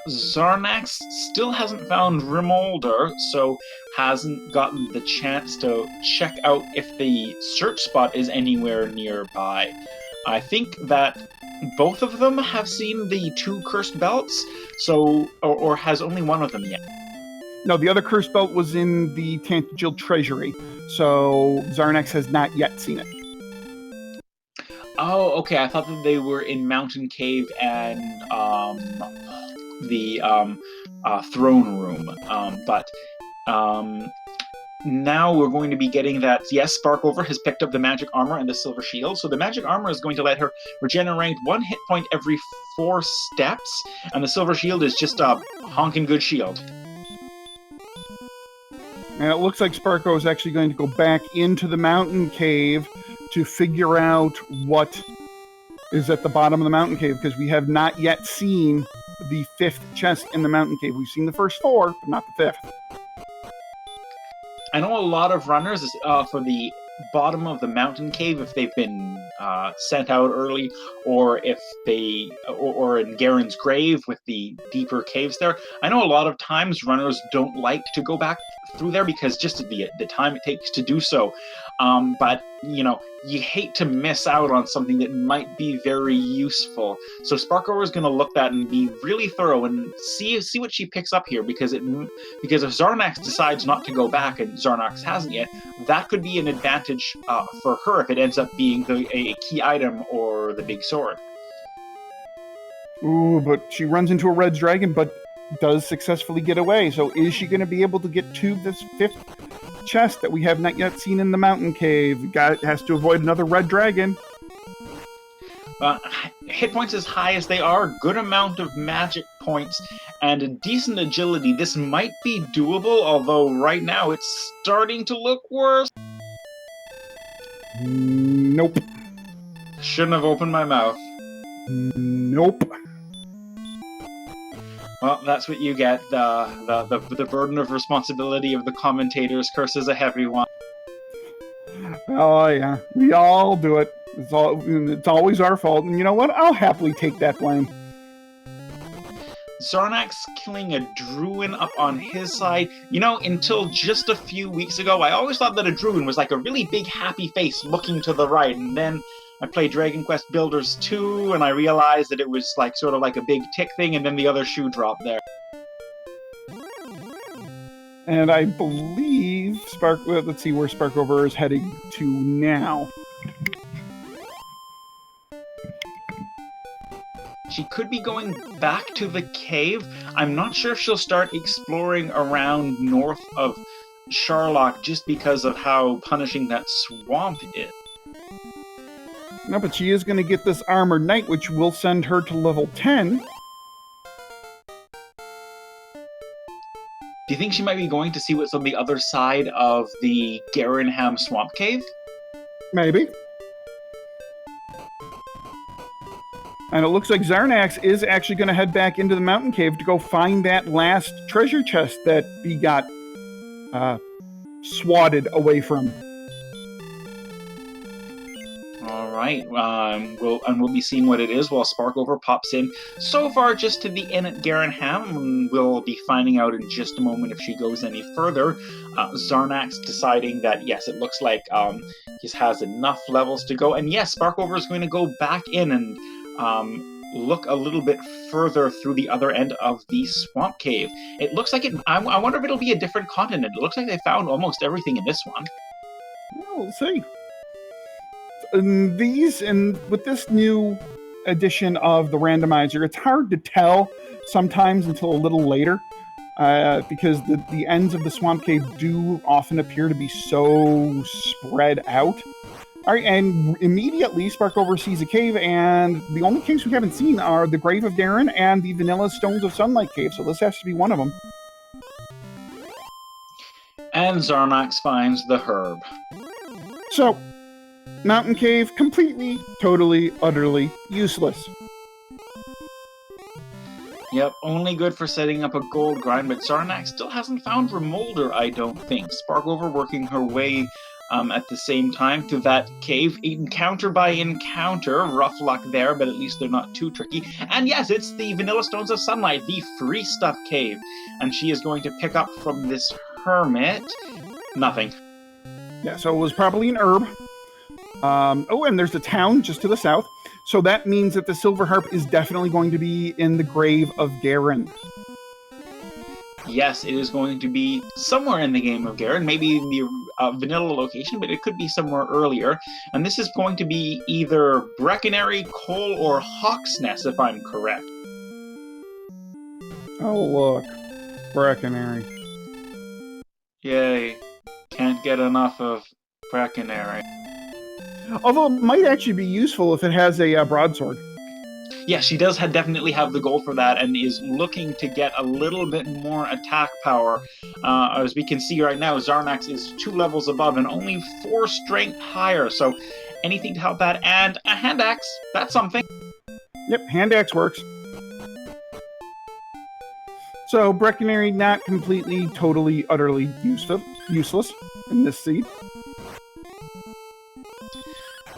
Xarnax still hasn't found Rimolder, so hasn't gotten the chance to check out if the search spot is anywhere nearby. I think that both of them have seen the 2 cursed belts, or has only one of them yet? No, the other cursed belt was in the Tangiel treasury, so Xarnax has not yet seen it. Oh, okay. I thought that they were in Mountain Cave and the throne room. But now we're going to be getting that. Yes, Sparkover has picked up the magic armor and the silver shield. So the magic armor is going to let her regenerate 1 hit point every 4 steps, and the silver shield is just a honking good shield. And it looks like Sparko is actually going to go back into the mountain cave to figure out what is at the bottom of the mountain cave, because we have not yet seen the 5th chest in the mountain cave. We've seen the first 4, but not the 5th. I know a lot of runners for the bottom of the mountain cave, if they've been sent out early, or if they, or in Garen's grave with the deeper caves there. I know a lot of times runners don't like to go back through there because just the time it takes to do so. But you hate to miss out on something that might be very useful. So Sparkover is going to look at that and be really thorough and see what she picks up here, because if Xarnax decides not to go back, and Xarnax hasn't yet, that could be an advantage for her if it ends up being a key item or the big sword. Ooh, but she runs into a red dragon, but does successfully get away. So is she going to be able to get to this 5th chest that we have not yet seen in the mountain cave? Has to avoid another red dragon. Hit points as high as they are, good amount of magic points, and a decent agility. This might be doable, although right now it's starting to look worse. Nope. Shouldn't have opened my mouth. Nope. Well, that's what you get. The burden of responsibility of the commentators. Curse is a heavy one. Oh yeah, we all do it. It's always our fault, and you know what? I'll happily take that blame. Xarnax killing a Druin up on his side. Until just a few weeks ago, I always thought that a Druin was like a really big happy face looking to the right, and then I played Dragon Quest Builders 2, and I realized that it was sort of like a big tick thing, and then the other shoe dropped there. And I believe let's see where Sparkover is heading to now. She could be going back to the cave. I'm not sure if she'll start exploring around north of Sharlock just because of how punishing that swamp is. No, but she is going to get this Armored Knight, which will send her to level 10. Do you think she might be going to see what's on the other side of the Garenham Swamp Cave? Maybe. And it looks like Xarnax is actually going to head back into the mountain cave to go find that last treasure chest that he got swatted away from. All right, we'll be seeing what it is while Sparkover pops in. So far, just to the inn at Garenham, and we'll be finding out in just a moment if she goes any further. Xarnax deciding that yes, it looks like he has enough levels to go, and yes, Sparkover is going to go back in and look a little bit further through the other end of the swamp cave. It looks like it. I wonder if it'll be a different continent. It looks like they found almost everything in this one. Well, we'll see. And with this new edition of the randomizer, it's hard to tell sometimes until a little later, because the ends of the swamp cave do often appear to be so spread out. All right, and immediately Sparkover sees a cave, and the only caves we haven't seen are the Grave of Garen and the Vanilla Stones of Sunlight cave, so this has to be one of them. And Xarnax finds the herb. So, mountain cave, completely, totally, utterly useless. Yep, only good for setting up a gold grind, but Xarnax still hasn't found Remolder, I don't think. Sparkover working her way at the same time to that cave. Encounter by encounter, rough luck there, but at least they're not too tricky. And yes, it's the Vanilla Stones of Sunlight, the free stuff cave. And she is going to pick up from this hermit nothing. Yeah, so it was probably an herb. Oh, and there's the town just to the south. So that means that the silver harp is definitely going to be in the grave of Garen. Yes, it is going to be somewhere in the game of Garen, maybe in the vanilla location, but it could be somewhere earlier. And this is going to be either Breckenary, Cole, or Hawksnest, if I'm correct. Oh, look. Breckenary. Yay. Can't get enough of Breckenary. Although it might actually be useful if it has a broadsword. Yeah, she does definitely have the gold for that and is looking to get a little bit more attack power. As we can see right now, Xarnax is 2 levels above and only 4 strength higher. So anything to help that. And a hand axe, that's something. Yep, hand axe works. So Breckenary not completely, totally, utterly useless in this seed.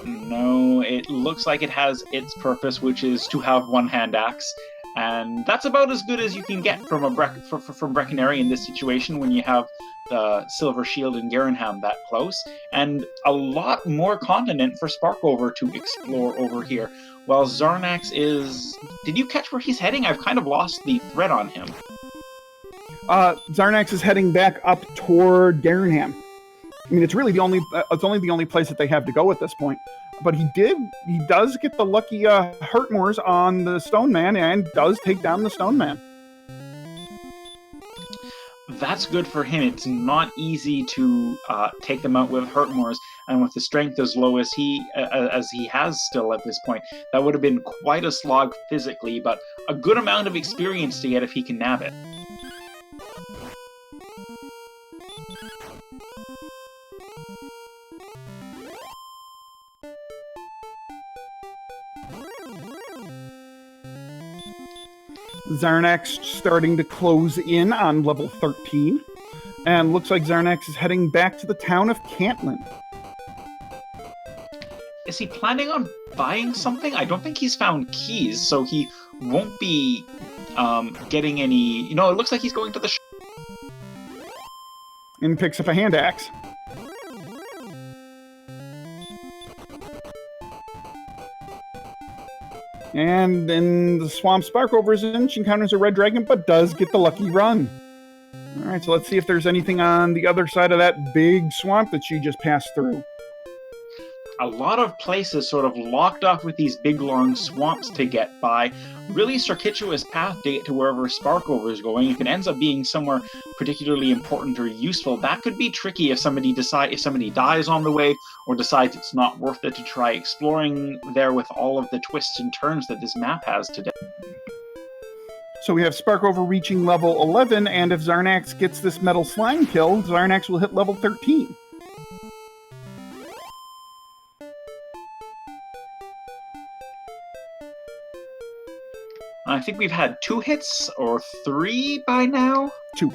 No, it looks like it has its purpose, which is to have 1 hand axe, and that's about as good as you can get from from Breckenary in this situation when you have the Silver Shield and Garenham that close, and a lot more continent for Sparkover to explore over here. While Xarnax is... Did you catch where he's heading? I've kind of lost the thread on him. Xarnax is heading back up toward Garenham. I mean, it's really it's only the only place that they have to go at this point. But he does get the lucky Hurtmores on the Stone Man and does take down the Stone Man. That's good for him. It's not easy to take them out with Hurtmores, and with the strength as low as he has still at this point, that would have been quite a slog physically, but a good amount of experience to get if he can nab it. Xarnax starting to close in on level 13. And looks like Xarnax is heading back to the town of Cantland. Is he planning on buying something? I don't think he's found keys, so he won't be getting any... You know, it looks like he's going to the shop. And picks up a hand axe. And in the swamp Sparkover is in, she encounters a red dragon, but does get the lucky run. Alright, so let's see if there's anything on the other side of that big swamp that she just passed through. A lot of places sort of locked up with these big long swamps to get by. Really circuitous path to get to wherever Sparkover is going. If it ends up being somewhere particularly important or useful, that could be tricky if somebody dies on the way or decides it's not worth it to try exploring there with all of the twists and turns that this map has today. So we have Sparkover reaching level 11, and if Xarnax gets this metal slime kill, Xarnax will hit level 13. I think we've had 2 hits, or 3 by now? 2.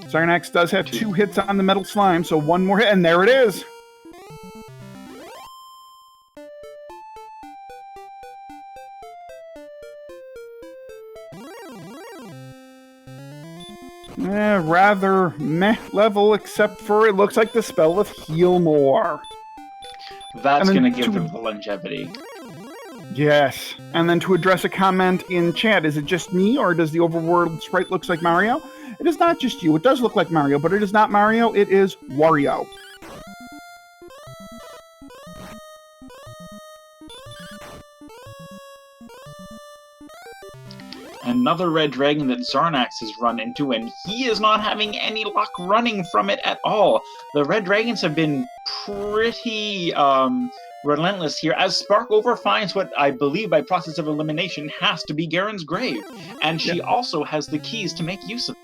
Xarnax does have 2 hits on the metal slime, so 1 more hit, and there it is! Rather meh level, except for it looks like the spell of Heal More. That's going to give them the longevity. Yes. And then to address a comment in chat, is it just me, or does the overworld sprite looks like Mario? It is not just you. It does look like Mario, but it is not Mario. It is Wario. Another red dragon that Xarnax has run into, and he is not having any luck running from it at all. The red dragons have been pretty relentless here, as Sparkover finds what I believe by process of elimination has to be Garen's grave, and she also has the keys to make use of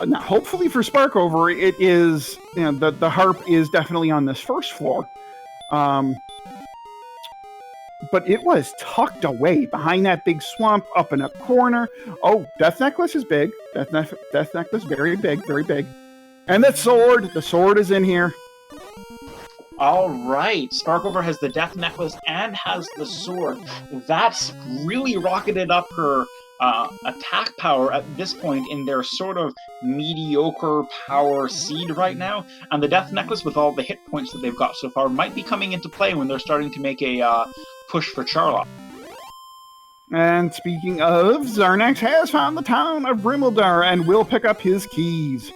it. Now, hopefully for Sparkover, it is, the harp is definitely on this first floor. But it was tucked away behind that big swamp up in a corner. Oh, Death Necklace is big. Death Necklace, very big, very big. And the sword is in here. All right, Sparkover has the death necklace and has the sword. That's really rocketed up her attack power at this point in their sort of mediocre power seed right now. And the death necklace, with all the hit points that they've got so far, might be coming into play when they're starting to make a push for Charlotte. And speaking of, Xarnax has found the town of Rimeldar and will pick up his keys.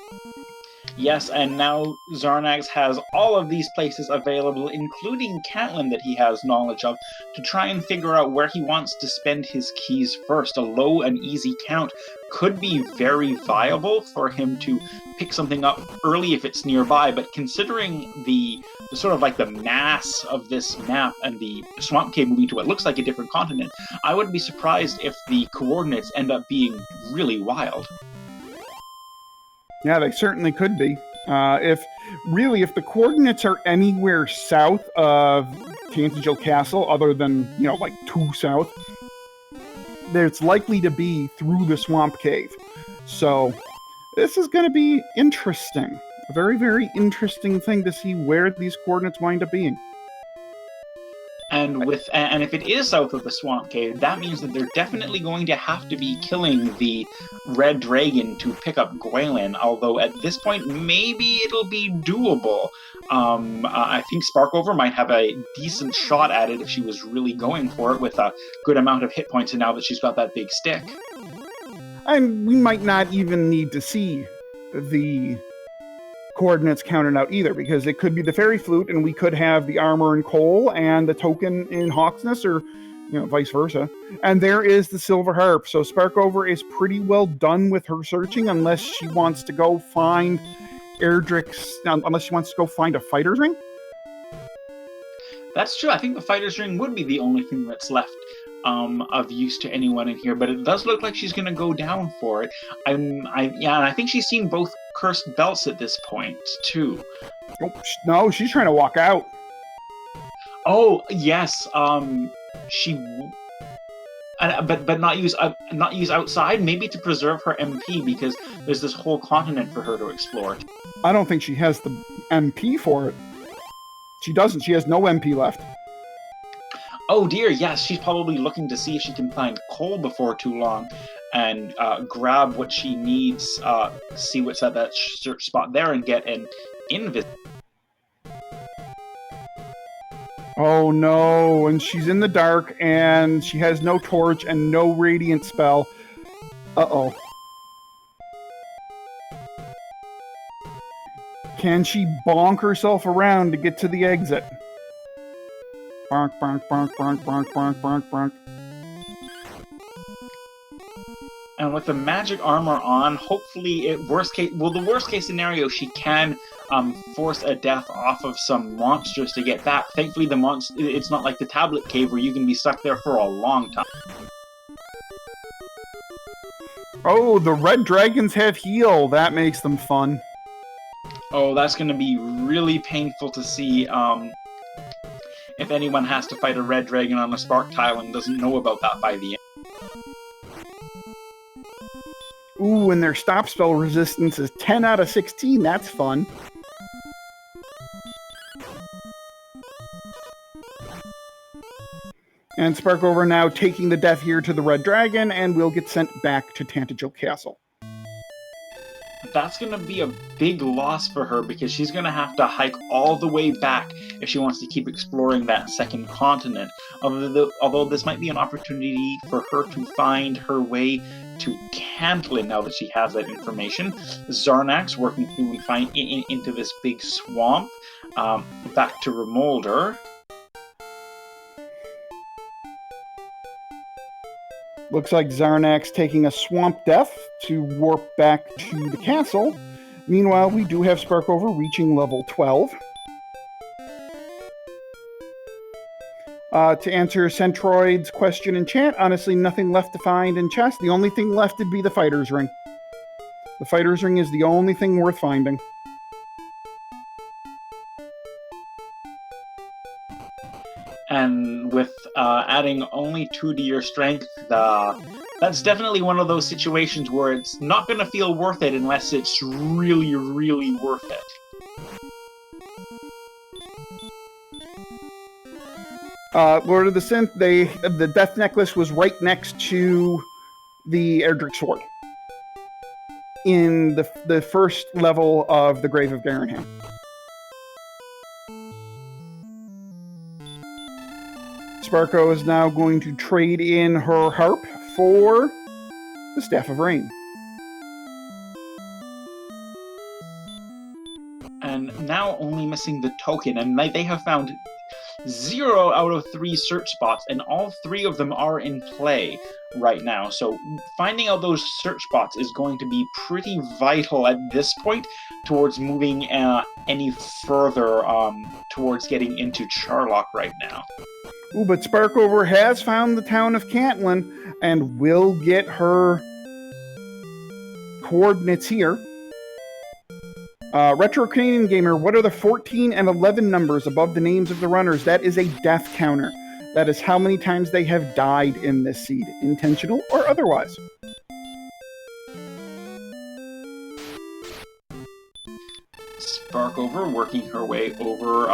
Yes, and now Xarnax has all of these places available, including Catelyn that he has knowledge of, to try and figure out where he wants to spend his keys first. A low and easy count could be very viable for him to pick something up early if it's nearby, but considering the sort of like the mass of this map and the swamp cave moving to what looks like a different continent, I wouldn't be surprised if the coordinates end up being really wild. Yeah, they certainly could be. If the coordinates are anywhere south of Tantagel Castle, other than, like 2 south, there's likely to be through the swamp cave. So this is going to be interesting. A very, very interesting thing to see where these coordinates wind up being. And if it is south of the swamp cave, that means that they're definitely going to have to be killing the red dragon to pick up Gwaelin. Although at this point, maybe it'll be doable. I think Sparkover might have a decent shot at it if she was really going for it with a good amount of hit points. And now that she's got that big stick, and we might not even need to see the coordinates counted out either, because it could be the fairy flute and we could have the armor in Cole and the token in Hawksness, or vice versa. And there is the silver harp. So Sparkover is pretty well done with her searching, unless she wants to go find unless she wants to go find a fighter's ring. That's true. I think the fighter's ring would be the only thing that's left of use to anyone in here, but it does look like she's going to go down for it. And I think she's seen both cursed belts at this point too. Oh no, she's trying to walk out. Oh yes, but not use outside, maybe to preserve her MP, because there's this whole continent for her to explore. I don't think she has the MP for it. She doesn't. She has no MP left. Oh dear, yes, she's probably looking to see if she can find Cole before too long and grab what she needs, see what's at that search spot there, and get an invis. Oh no, and she's in the dark, and she has no torch and no radiant spell. Uh-oh. Can she bonk herself around to get to the exit? Bonk, bonk, bonk, bonk, bonk, bonk, bonk, bonk. And with the magic armor on, hopefully, the worst case scenario, she can force a death off of some monsters to get back. Thankfully, it's not like the tablet cave where you can be stuck there for a long time. Oh, the red dragons have heal. That makes them fun. Oh, that's going to be really painful to see. If anyone has to fight a red dragon on a spark tile and doesn't know about that by the end. Ooh, and their stop spell resistance is 10 out of 16. That's fun. And Sparkover now taking the death here to the red dragon, and will get sent back to Tantagel Castle. That's going to be a big loss for her, because she's going to have to hike all the way back if she wants to keep exploring that second continent. Although this might be an opportunity for her to find her way to Catelyn now that she has that information. Xarnax working through and find into this big swamp, back to Remolder. Looks like Xarnax taking a swamp death to warp back to the castle. Meanwhile, we do have Sparkover reaching level 12. To answer Centroid's question in chat, honestly, nothing left to find in chest. The only thing left would be the fighter's ring. The fighter's ring is the only thing worth finding. And with adding only 2 to your strength, the That's definitely one of those situations where it's not going to feel worth it unless it's really, really worth it. Lord of the Synth, the Death Necklace was right next to the Erdrick Sword in the first level of the Grave of Garanham. Sparko is now going to trade in her harp for the Staff of Rain. And now only missing the token, and they have found 0 out of 3 search spots, and all 3 of them are in play right now. So finding out those search spots is going to be pretty vital at this point towards moving any further towards getting into Charlock right now. Ooh, but Sparkover has found the town of Cantlin and will get her coordinates here. Retro Canadian Gamer, what are the 14 and 11 numbers above the names of the runners? That is a death counter. That is how many times they have died in this seed, intentional or otherwise. Sparkover working her way over,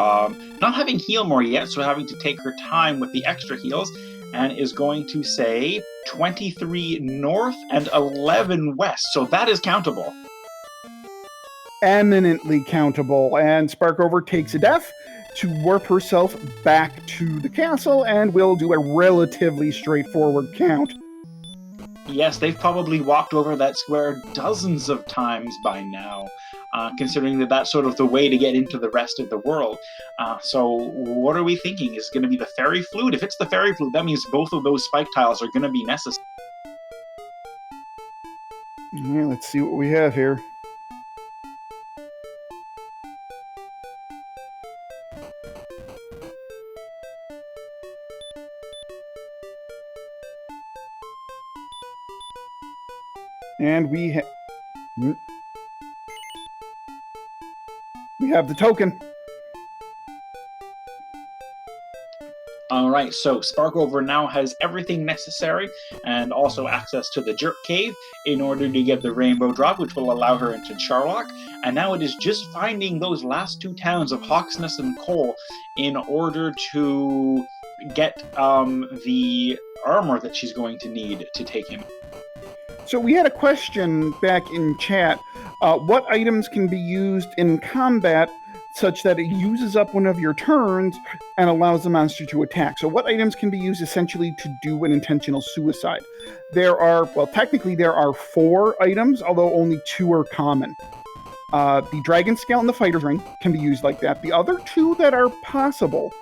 not having heal more yet, so having to take her time with the extra heals, and is going to say 23 north and 11 west. So that is countable. Eminently countable, and Sparkover takes a death to warp herself back to the castle and will do a relatively straightforward count. Yes, they've probably walked over that square dozens of times by now, considering that that's sort of the way to get into the rest of the world. So what are we thinking? Is it going to be the fairy flute? If it's the fairy flute, that means both of those spike tiles are going to be necessary. Yeah, let's see what we have here. And we have the token. All right, so Sparkover now has everything necessary and also access to the Jerk Cave in order to get the Rainbow Drop, which will allow her into Charlock. And now it is just finding those last 2 towns of Hawksness and Cole in order to get the armor that she's going to need to take him. So we had a question back in chat. What items can be used in combat such that it uses up one of your turns and allows the monster to attack? So what items can be used essentially to do an intentional suicide? Technically there are 4 items, although only 2 are common. The Dragon Scale and the Fighter's Ring can be used like that. The other 2 that are possible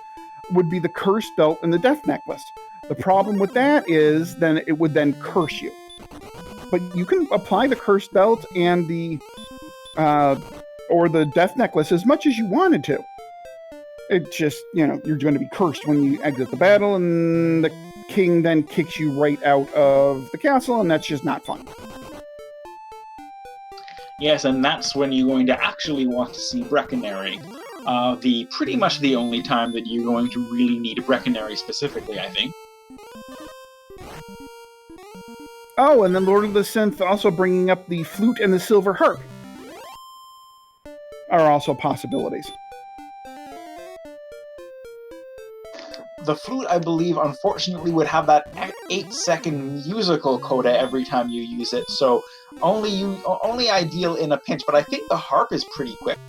would be the Cursed Belt and the Death Necklace. The problem with that is then it would then curse you. But you can apply the Cursed Belt and the Death Necklace as much as you wanted to. It just, you're going to be cursed when you exit the battle, and the king then kicks you right out of the castle, and that's just not fun. Yes, and that's when you're going to actually want to see Brecconary. Pretty much the only time that you're going to really need a Brecconary specifically, I think. Oh, and then Lord of the Synth also bringing up the flute and the silver harp are also possibilities. The flute, I believe, unfortunately would have that 8-second musical coda every time you use it, so only ideal in a pinch, but I think the harp is pretty quick.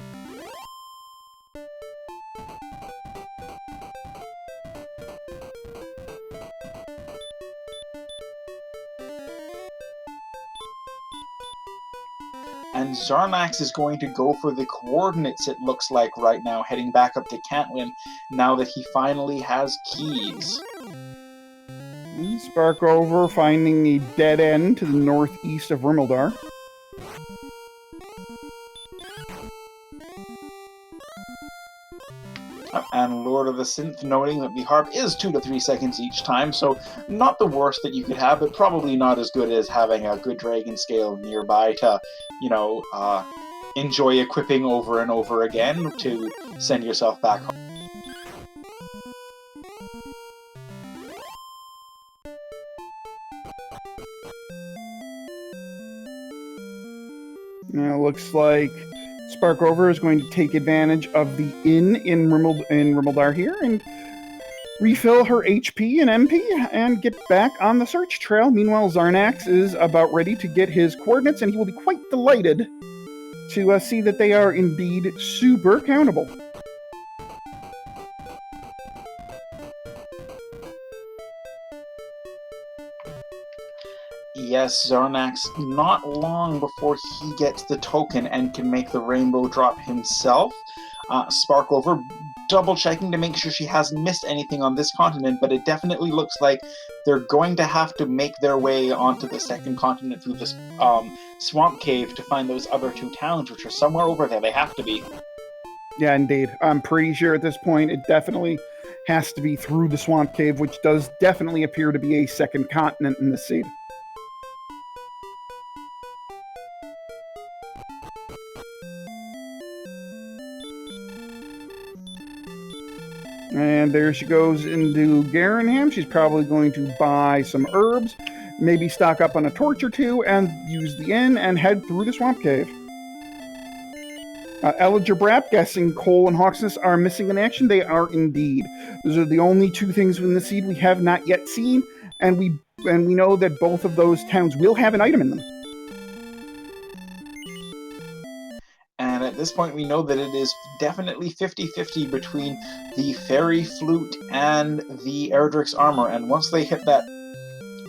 And Xarnax is going to go for the coordinates, it looks like, right now, heading back up to Cantlin, now that he finally has keys. Sparkover finding a dead end to the northeast of Rimmeldar. And Lord of the Synth noting that the harp is 2 to 3 seconds each time, so not the worst that you could have, but probably not as good as having a good Dragon Scale nearby to, enjoy equipping over and over again to send yourself back home. Now, it looks like Sparkover is going to take advantage of the inn in Rimeldar here and refill her HP and MP and get back on the search trail. Meanwhile, Xarnax is about ready to get his coordinates, and he will be quite delighted to see that they are indeed super countable. Yes, Xarnax, not long before he gets the token and can make the rainbow drop himself. Sparkover double-checking to make sure she hasn't missed anything on this continent, but it definitely looks like they're going to have to make their way onto the second continent through this swamp cave to find those other two towns, which are somewhere over there. They have to be. Yeah, indeed. I'm pretty sure at this point it definitely has to be through the swamp cave, which does definitely appear to be a second continent in the seed. And there she goes into Garanham. She's probably going to buy some herbs, maybe stock up on a torch or two, and use the inn and head through the swamp cave. Eligibrap guessing Cole and Hawksness are missing in action. They are indeed. Those are the only two things in the seed we have not yet seen, and we know that both of those towns will have an item in them. And at this point, we know that it is definitely 50-50 between the Fairy Flute and the Erdrick's armor. And once they hit that,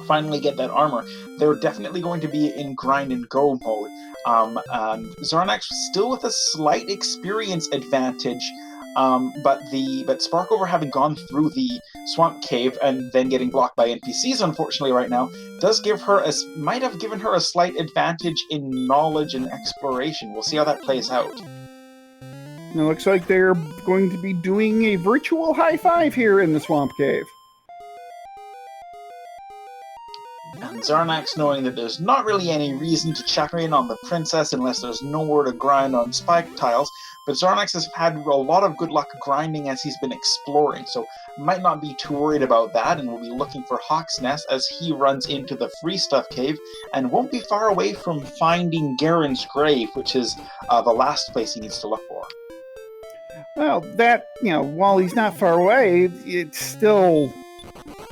finally get that armor, they're definitely going to be in grind and go mode. Xarnax still with a slight experience advantage, but Sparkover, having gone through the swamp cave and then getting blocked by NPCs, unfortunately, right now, might have given her a slight advantage in knowledge and exploration. We'll see how that plays out. It looks like they're going to be doing a virtual high five here in the swamp cave. And Xarnax, knowing that there's not really any reason to check in on the princess unless there's nowhere to grind on spike tiles, but Xarnax has had a lot of good luck grinding as he's been exploring, so might not be too worried about that, and will be looking for Hawk's Nest as he runs into the Free Stuff Cave, and won't be far away from finding Garen's grave, which is the last place he needs to look for. Well, that, while he's not far away, it's still,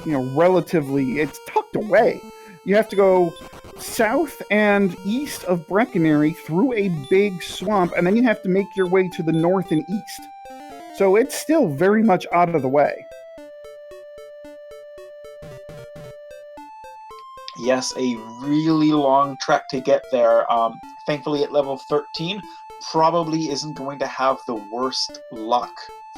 relatively, it's tucked away. You have to go south and east of Breckenary through a big swamp, and then you have to make your way to the north and east. So it's still very much out of the way. Yes, a really long trek to get there. Thankfully, at level 13, probably isn't going to have the worst luck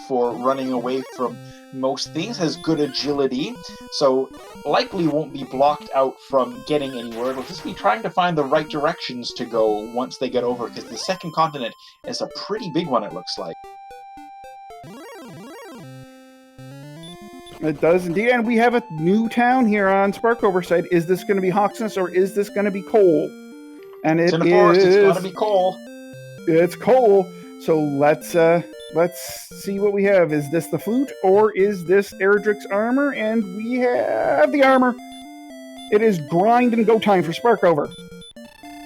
for running away from most things, has good agility, so likely won't be blocked out from getting anywhere. It'll just be trying to find the right directions to go once they get over, because the second continent is a pretty big one, it looks like. It does indeed, and we have a new town here on Sparkover side. Is this going to be Hawksness or is this going to be Cole? And It's in the forest, it's got to be Cole. It's Cole, so let's see what we have. Is this the flute, or is this Erdrick's armor? And we have the armor. It is grind and go time for Sparkover.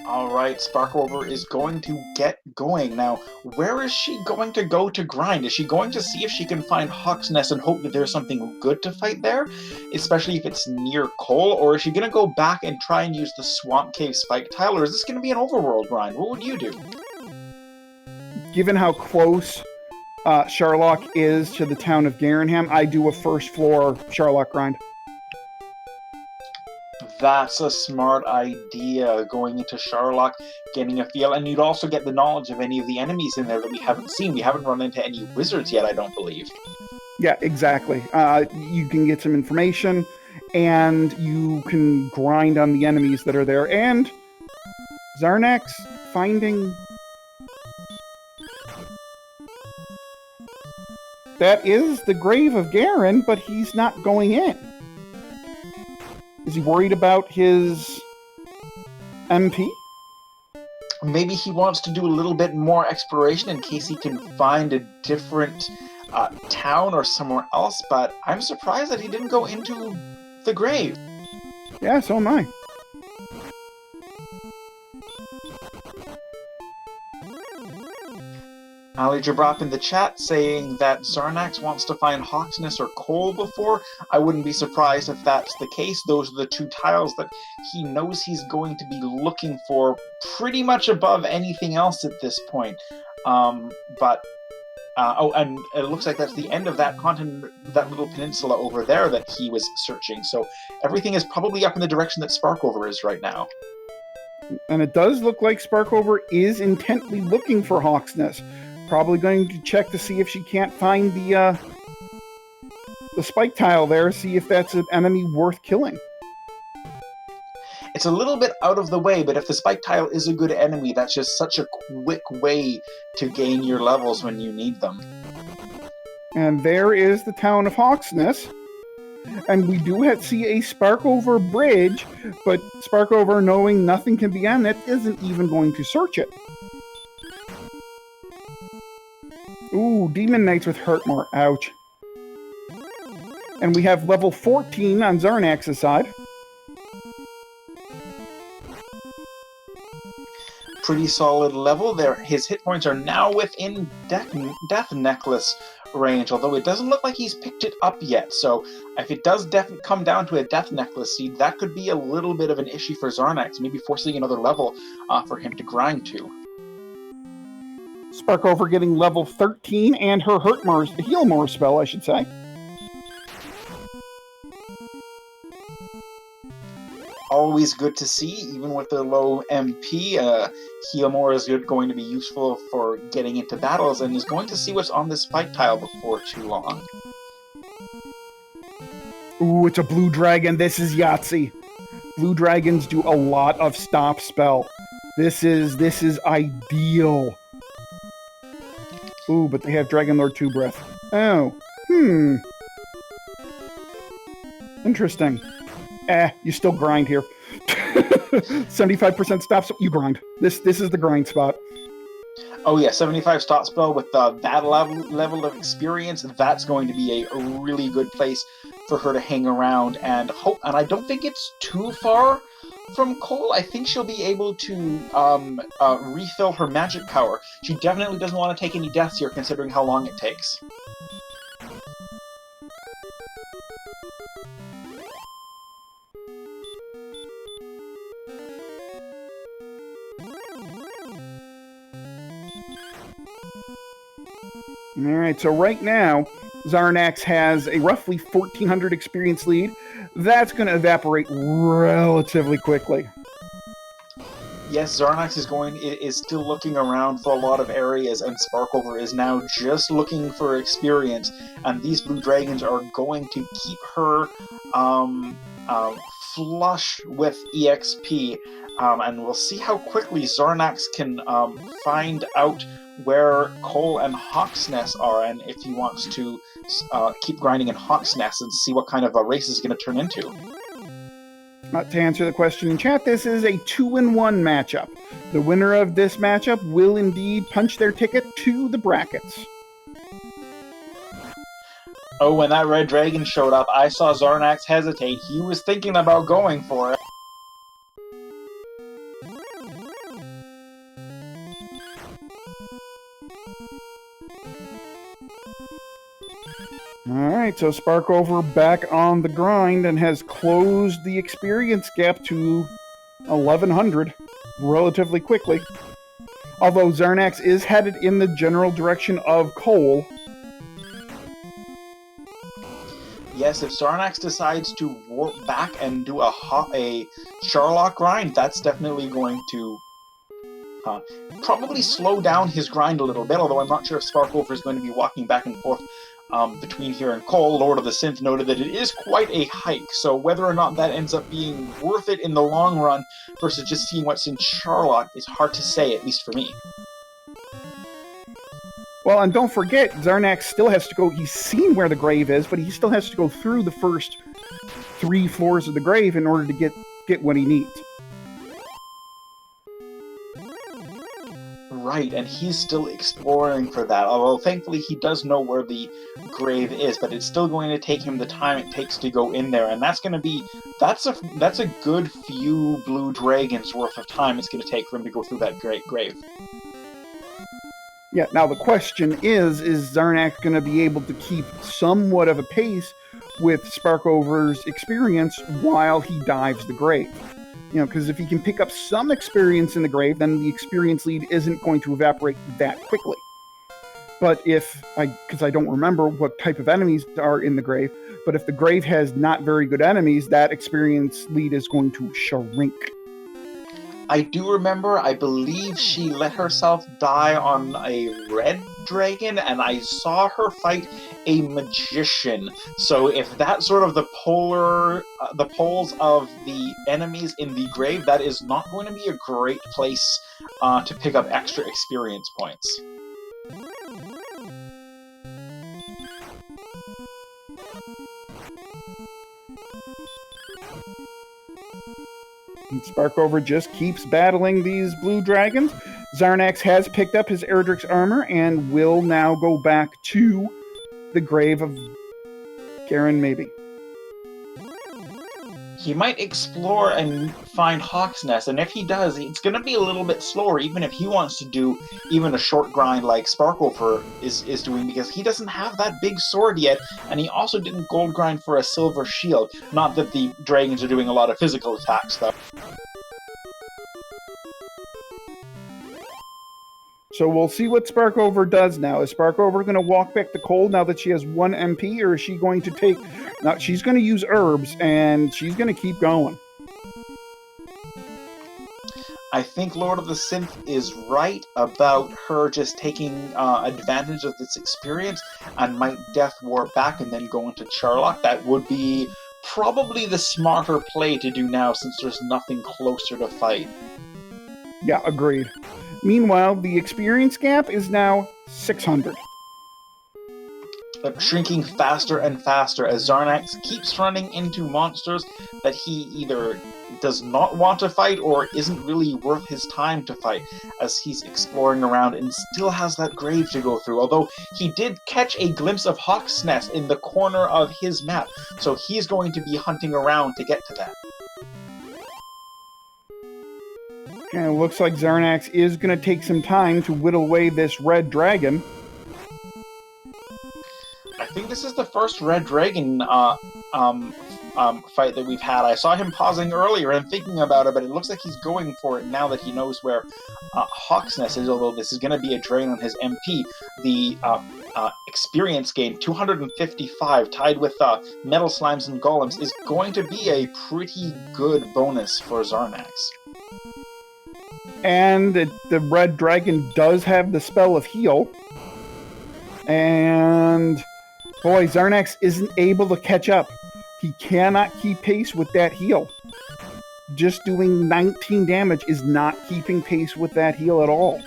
Alright, Sparkover is going to get going. Now, where is she going to go to grind? Is she going to see if she can find Hawk's Nest and hope that there's something good to fight there? Especially if it's near Cole? Or is she going to go back and try and use the Swamp Cave Spike Tile? Or is this going to be an overworld grind? What would you do? Given how close Sharlock is to the town of Garenham, I do a first floor Sharlock grind. That's a smart idea, going into Sharlock, getting a feel, and you'd also get the knowledge of any of the enemies in there that we haven't seen. We haven't run into any wizards yet, I don't believe. Yeah, exactly. You can get some information, and you can grind on the enemies that are there. And Xarnax finding... That is the grave of Garen, but he's not going in. Is he worried about his MP? Maybe he wants to do a little bit more exploration in case he can find a different town or somewhere else, but I'm surprised that he didn't go into the grave. Yeah, so am I. Ali Jabrop in the chat saying that Xarnax wants to find Hawksness or Coal before. I wouldn't be surprised if that's the case. Those are the two tiles that he knows he's going to be looking for pretty much above anything else at this point. And it looks like that's the end of that continent, that little peninsula over there that he was searching. So everything is probably up in the direction that Sparkover is right now. And it does look like Sparkover is intently looking for Hawksness. Probably going to check to see if she can't find the spike tile there, see if that's an enemy worth killing. It's a little bit out of the way, but if the spike tile is a good enemy, that's just such a quick way to gain your levels when you need them. And there is the town of Hawksness. And we do see a Sparkover bridge, but Sparkover, knowing nothing can be on it, isn't even going to search it. Ooh, Demon Knights with Hurtmore. Ouch. And we have level 14 on Xarnax's side. Pretty solid level there. His hit points are now within Death Necklace range, although it doesn't look like he's picked it up yet. So if it does come down to a Death Necklace seed, that could be a little bit of an issue for Xarnax, maybe forcing another level for him to grind to. Sparkover getting level 13 and her Healmore spell, I should say. Always good to see, even with the low MP. Healmore is going to be useful for getting into battles, and is going to see what's on this spike tile before too long. Ooh, it's a blue dragon. This is Yahtzee. Blue dragons do a lot of stop spell. This is ideal. Ooh, but they have Dragon Lord 2 breath. Oh. Interesting. You still grind here. 75% stop, so you grind. This is the grind spot. Oh yeah, 75 stop spell with that level of experience. That's going to be a really good place for her to hang around and hope. And I don't think it's too far from Cole. I think she'll be able to refill her magic power. She definitely doesn't want to take any deaths here, considering how long it takes. Alright, so right now, Xarnax has a roughly 1,400 experience lead. That's going to evaporate relatively quickly. Yes, Xarnax is still looking around for a lot of areas, and Sparkover is now just looking for experience, and these blue dragons are going to keep her flush with EXP, and we'll see how quickly Xarnax can find out where Cole and Hawksness are, and if he wants to keep grinding in Hawksness and see what kind of a race is going to turn into. To answer the question in chat, this is a 2-in-1 matchup. The winner of this matchup will indeed punch their ticket to the brackets. Oh, when that red dragon showed up, I saw Xarnax hesitate. He was thinking about going for it. Alright, so Sparkover back on the grind and has closed the experience gap to 1,100 relatively quickly. Although Xarnax is headed in the general direction of Cole. Yes, if Xarnax decides to warp back and do a Charlock grind, that's definitely going to probably slow down his grind a little bit, although I'm not sure if Sparkover is going to be walking back and forth between here and Cole. Lord of the Synth noted that it is quite a hike, so whether or not that ends up being worth it in the long run versus just seeing what's in Charlock is hard to say, at least for me. Well, and don't forget, Xarnax still has to go, he's seen where the grave is, but he still has to go through the first 3 floors of the grave in order to get what he needs. Right, and he's still exploring for that, although thankfully he does know where the grave is, but it's still going to take him the time it takes to go in there, and that's a good few blue dragons worth of time it's going to take for him to go through that great grave. Yeah, now the question is Xarnax going to be able to keep somewhat of a pace with Sparkover's experience while he dives the grave? Because if he can pick up some experience in the grave, then the experience lead isn't going to evaporate that quickly. But because I don't remember what type of enemies are in the grave, but if the grave has not very good enemies, that experience lead is going to shrink. I do remember, I believe she let herself die on a red dragon, and I saw her fight a magician. So if that's sort of the poles of the enemies in the grave, that is not going to be a great place to pick up extra experience points. And Sparkover just keeps battling these blue dragons. Xarnax has picked up his Erdrick's armor and will now go back to the grave of Garen, maybe. He might explore and find Hawk's Nest, and if he does, it's going to be a little bit slower, even if he wants to do even a short grind like Sparkover is doing, because he doesn't have that big sword yet, and he also didn't gold grind for a silver shield. Not that the dragons are doing a lot of physical attacks, though. So we'll see what Sparkover does now. Is Sparkover going to walk back to cold now that she has 1 MP, or is she going to take... Now, she's going to use herbs, and she's going to keep going. I think Lord of the Synth is right about her just taking advantage of this experience and might Death Warp back and then go into Charlock. That would be probably the smarter play to do now, since there's nothing closer to fight. Yeah, agreed. Meanwhile, the experience gap is now 600. But shrinking faster and faster as Xarnax keeps running into monsters that he either does not want to fight or isn't really worth his time to fight, as he's exploring around and still has that grave to go through, although he did catch a glimpse of Hawk's Nest in the corner of his map, so he's going to be hunting around to get to that. And it looks like Xarnax is going to take some time to whittle away this red dragon. I think this is the first red dragon fight that we've had. I saw him pausing earlier and thinking about it, but it looks like he's going for it now that he knows where Hawk's Nest is, although this is going to be a drain on his MP. The experience gain, 255, tied with Metal Slimes and Golems, is going to be a pretty good bonus for Xarnax. And the red dragon does have the spell of heal. And boy, Xarnax isn't able to catch up. He cannot keep pace with that heal. Just doing 19 damage is not keeping pace with that heal at all.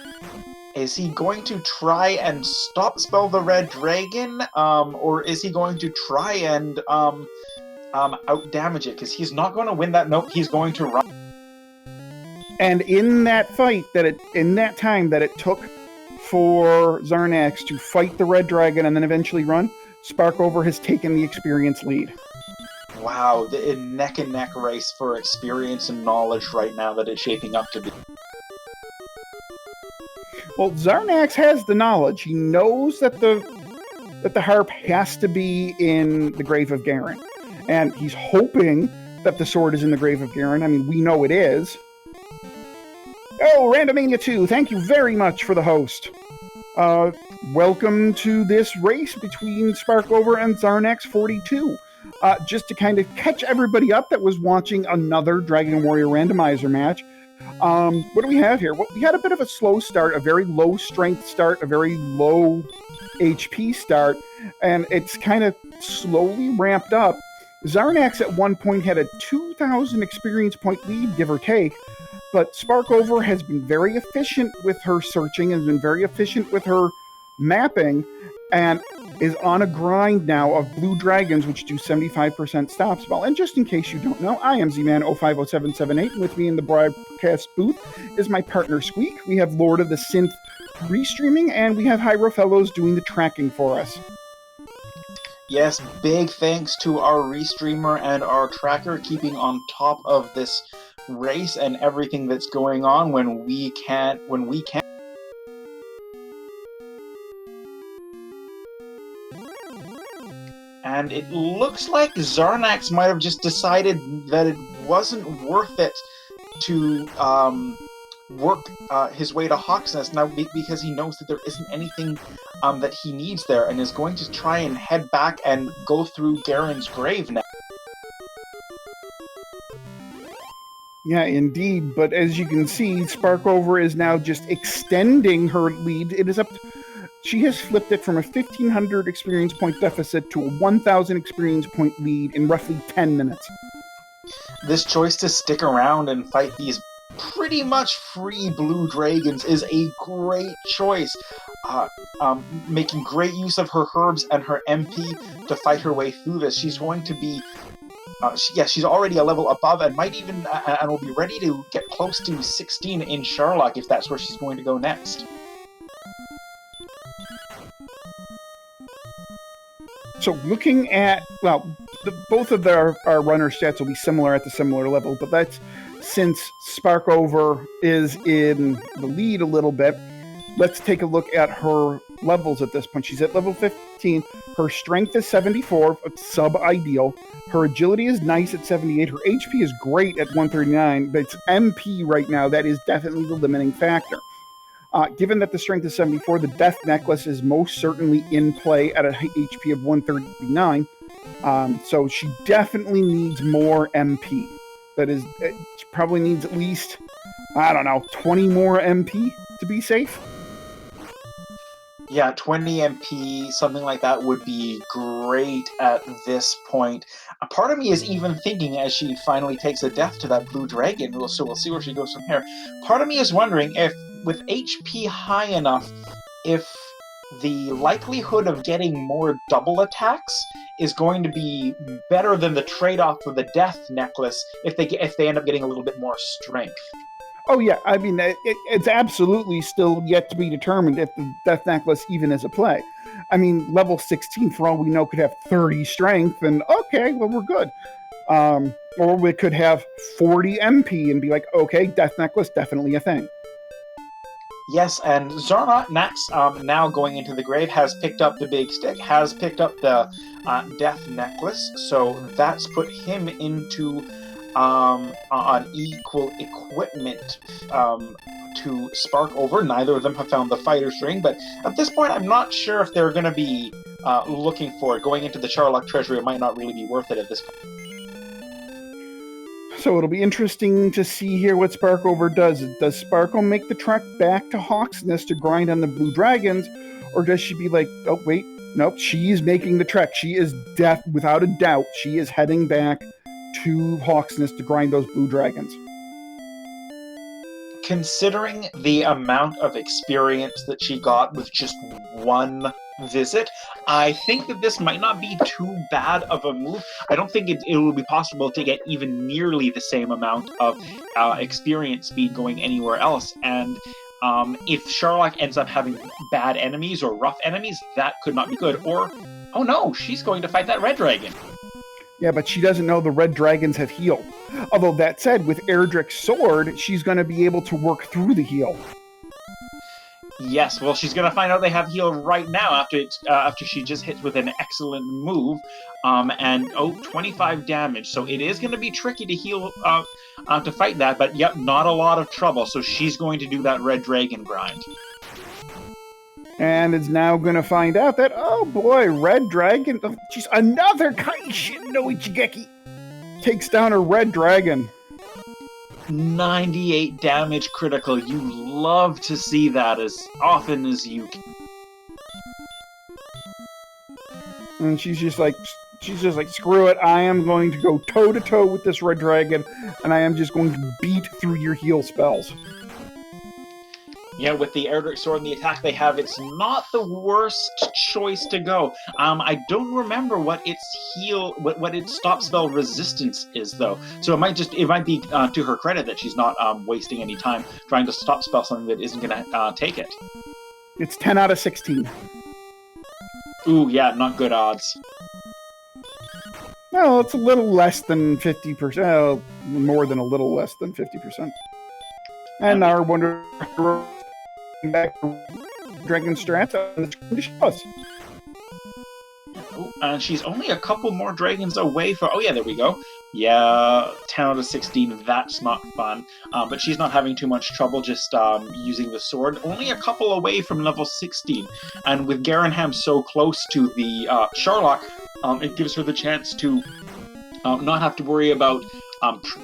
Is he going to try and stop spell the red dragon? Or is he going to try and out damage it? Because he's not going to win that. Nope, he's going to run. And in that fight, in that time that it took for Xarnax to fight the red dragon and then eventually run, Sparkover has taken the experience lead. Wow, the neck and neck race for experience and knowledge right now that it's shaping up to be. Well, Xarnax has the knowledge. He knows that the harp has to be in the grave of Garen. And he's hoping that the sword is in the grave of Garen. I mean, we know it is. Oh, Randomizer42, thank you very much for the host. Welcome to this race between Sparkover and Xarnax42. Just to kind of catch everybody up that was watching another Dragon Warrior Randomizer match. What do we have here? Well, we had a bit of a slow start, a very low strength start, a very low HP start, and it's kind of slowly ramped up. Xarnax at one point had a 2,000 experience point lead, give or take, but Sparkover has been very efficient with her searching, has been very efficient with her mapping, and is on a grind now of blue dragons, which do 75% stop spell. And just in case you don't know, I am Z-Man050778, and with me in the broadcast booth is my partner squeeq. We have Lord of the Synth restreaming, and we have Hierofellows doing the tracking for us. Yes, big thanks to our restreamer and our tracker keeping on top of this race and everything that's going on when we can't. and it looks like Xarnax might have just decided that it wasn't worth it to work his way to Hawksnest now because he knows that there isn't anything that he needs there, and is going to try and head back and go through Garen's grave now. Yeah, indeed. But as you can see, Sparkover is now just extending her lead. It is up. She has flipped it from a 1,500 experience point deficit to a 1,000 experience point lead in roughly 10 minutes. This choice to stick around and fight these pretty much free blue dragons is a great choice. Making great use of her herbs and her MP to fight her way through this. She's going to be she's already a level above and might even and will be ready to get close to 16 in Sherlock if that's where she's going to go next. So looking at, both of our runner stats will be similar at the similar level, but that's since Sparkover is in the lead a little bit. Let's take a look at her levels at this point. She's at level 15. Her strength is 74, sub-ideal. Her agility is nice at 78. Her HP is great at 139, but it's MP right now. That is definitely the limiting factor. Given that the strength is 74, the Death Necklace is most certainly in play at an HP of 139. So she definitely needs more MP. That is, she probably needs at least, 20 more MP to be safe. Yeah, 20 MP, something like that would be great at this point. A part of me is even thinking, as she finally takes a death to that blue dragon, so we'll see where she goes from here. Part of me is wondering if, with HP high enough, if the likelihood of getting more double attacks is going to be better than the trade-off for the Death Necklace if they end up getting a little bit more strength. Oh, yeah. I mean, it's absolutely still yet to be determined if the Death Necklace even is a play. I mean, level 16, for all we know, could have 30 strength, and okay, well, we're good. Or we could have 40 MP and be like, okay, Death Necklace, definitely a thing. Yes, and Xarnax, now going into the grave, has picked up the big stick, has picked up the Death Necklace, so that's put him into on equal equipment to Sparkover. Neither of them have found the fighter's ring, but at this point I'm not sure if they're going to be looking for it. Going into the Sherlock treasury, it might not really be worth it at this point. So it'll be interesting to see here what Sparkover does. Does Sparkle make the trek back to Hawksnest to grind on the blue dragons, or does she be like, oh wait, nope, she's making the trek. She is without a doubt, she is heading back to Hawksnest to grind those blue dragons. Considering the amount of experience that she got with just one visit, I think that this might not be too bad of a move. I don't think it will be possible to get even nearly the same amount of experience speed going anywhere else. And if Sherlock ends up having bad enemies or rough enemies, that could not be good. Or, oh no, she's going to fight that red dragon. Yeah, but she doesn't know the red dragons have heal. Although that said, with Erdrick's sword, she's going to be able to work through the heal. Yes, well, she's going to find out they have heal right now after she just hits with an excellent move. 25 damage. So it is going to be tricky to heal to fight that, but yep, not a lot of trouble. So she's going to do that red dragon grind. And is now going to find out that, oh boy, red dragon, she's another Kaishin no Ichigeki takes down a red dragon. 98 damage critical. You love to see that as often as you can. And she's just like, screw it, I am going to go toe-to-toe with this red dragon, and I am just going to beat through your heal spells. Yeah, with the Erdrick sword and the attack they have, it's not the worst choice to go. I don't remember what its what its stop spell resistance is though. So it might be to her credit that she's not wasting any time trying to stop spell something that isn't going to take it. It's 10 out of 16. Ooh, yeah, not good odds. Well, it's a little less than 50%. More than a little less than 50%. And now we're wondering back to Dragon Strats on the screen to show us. Oh, And she's only a couple more dragons away from... Oh, yeah, there we go. Yeah, 10 out of 16, that's not fun. But she's not having too much trouble just using the sword. Only a couple away from level 16. And with Garanham so close to the Sharlock, it gives her the chance to not have to worry about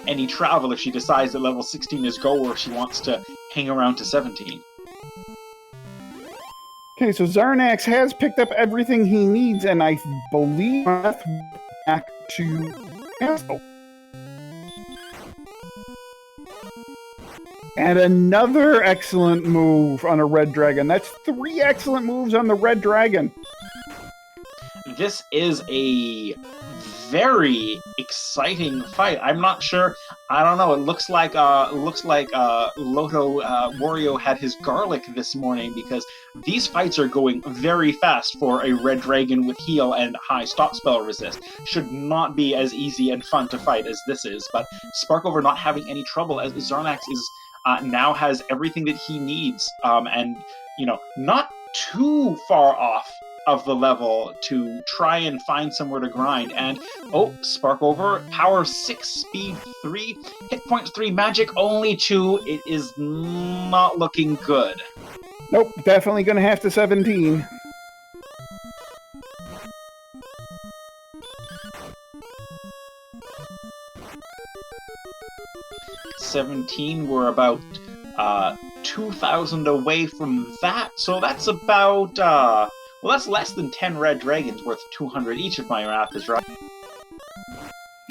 any travel if she decides that level 16 is go, or if she wants to hang around to 17. Okay, so Xarnax has picked up everything he needs, and I believe back to castle. And another excellent move on a red dragon. That's 3 excellent moves on the red dragon. This is a very exciting fight. I'm not sure. I don't know. It looks like Loto Wario had his garlic this morning, because these fights are going very fast for a red dragon with heal and high stop spell resist. Should not be as easy and fun to fight as this is. But Sparkover not having any trouble, as Xarnax is now has everything that he needs, and not too far off of the level to try and find somewhere to grind. And Sparkover, power 6, speed 3, hit points 3, magic only 2. It is not looking good. Nope, definitely gonna have to 17. We're about 2,000 away from that, so that's about well, that's less than 10 red dragons worth 200 each, if my math is right.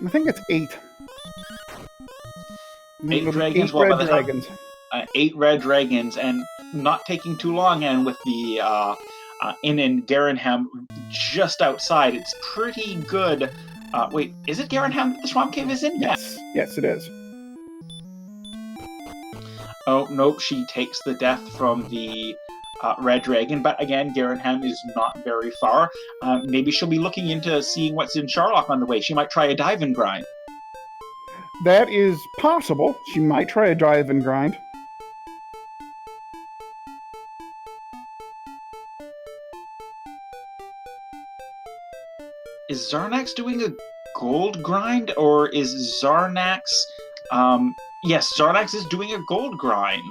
I think it's 8. 8 dragons. 8 well, red dragons. 8 red dragons, and not taking too long. And with the in Garanham just outside, it's pretty good. Wait, is it Garanham that the swamp cave is in? Yes, yes, it is. Oh nope, she takes the death from the red dragon, but again, Garanham is not very far. Maybe she'll be looking into seeing what's in Sharlock on the way. She might try a dive and grind. That is possible. She might try a dive and grind. Is Xarnax doing a gold grind, or is Xarnax... yes, Xarnax is doing a gold grind.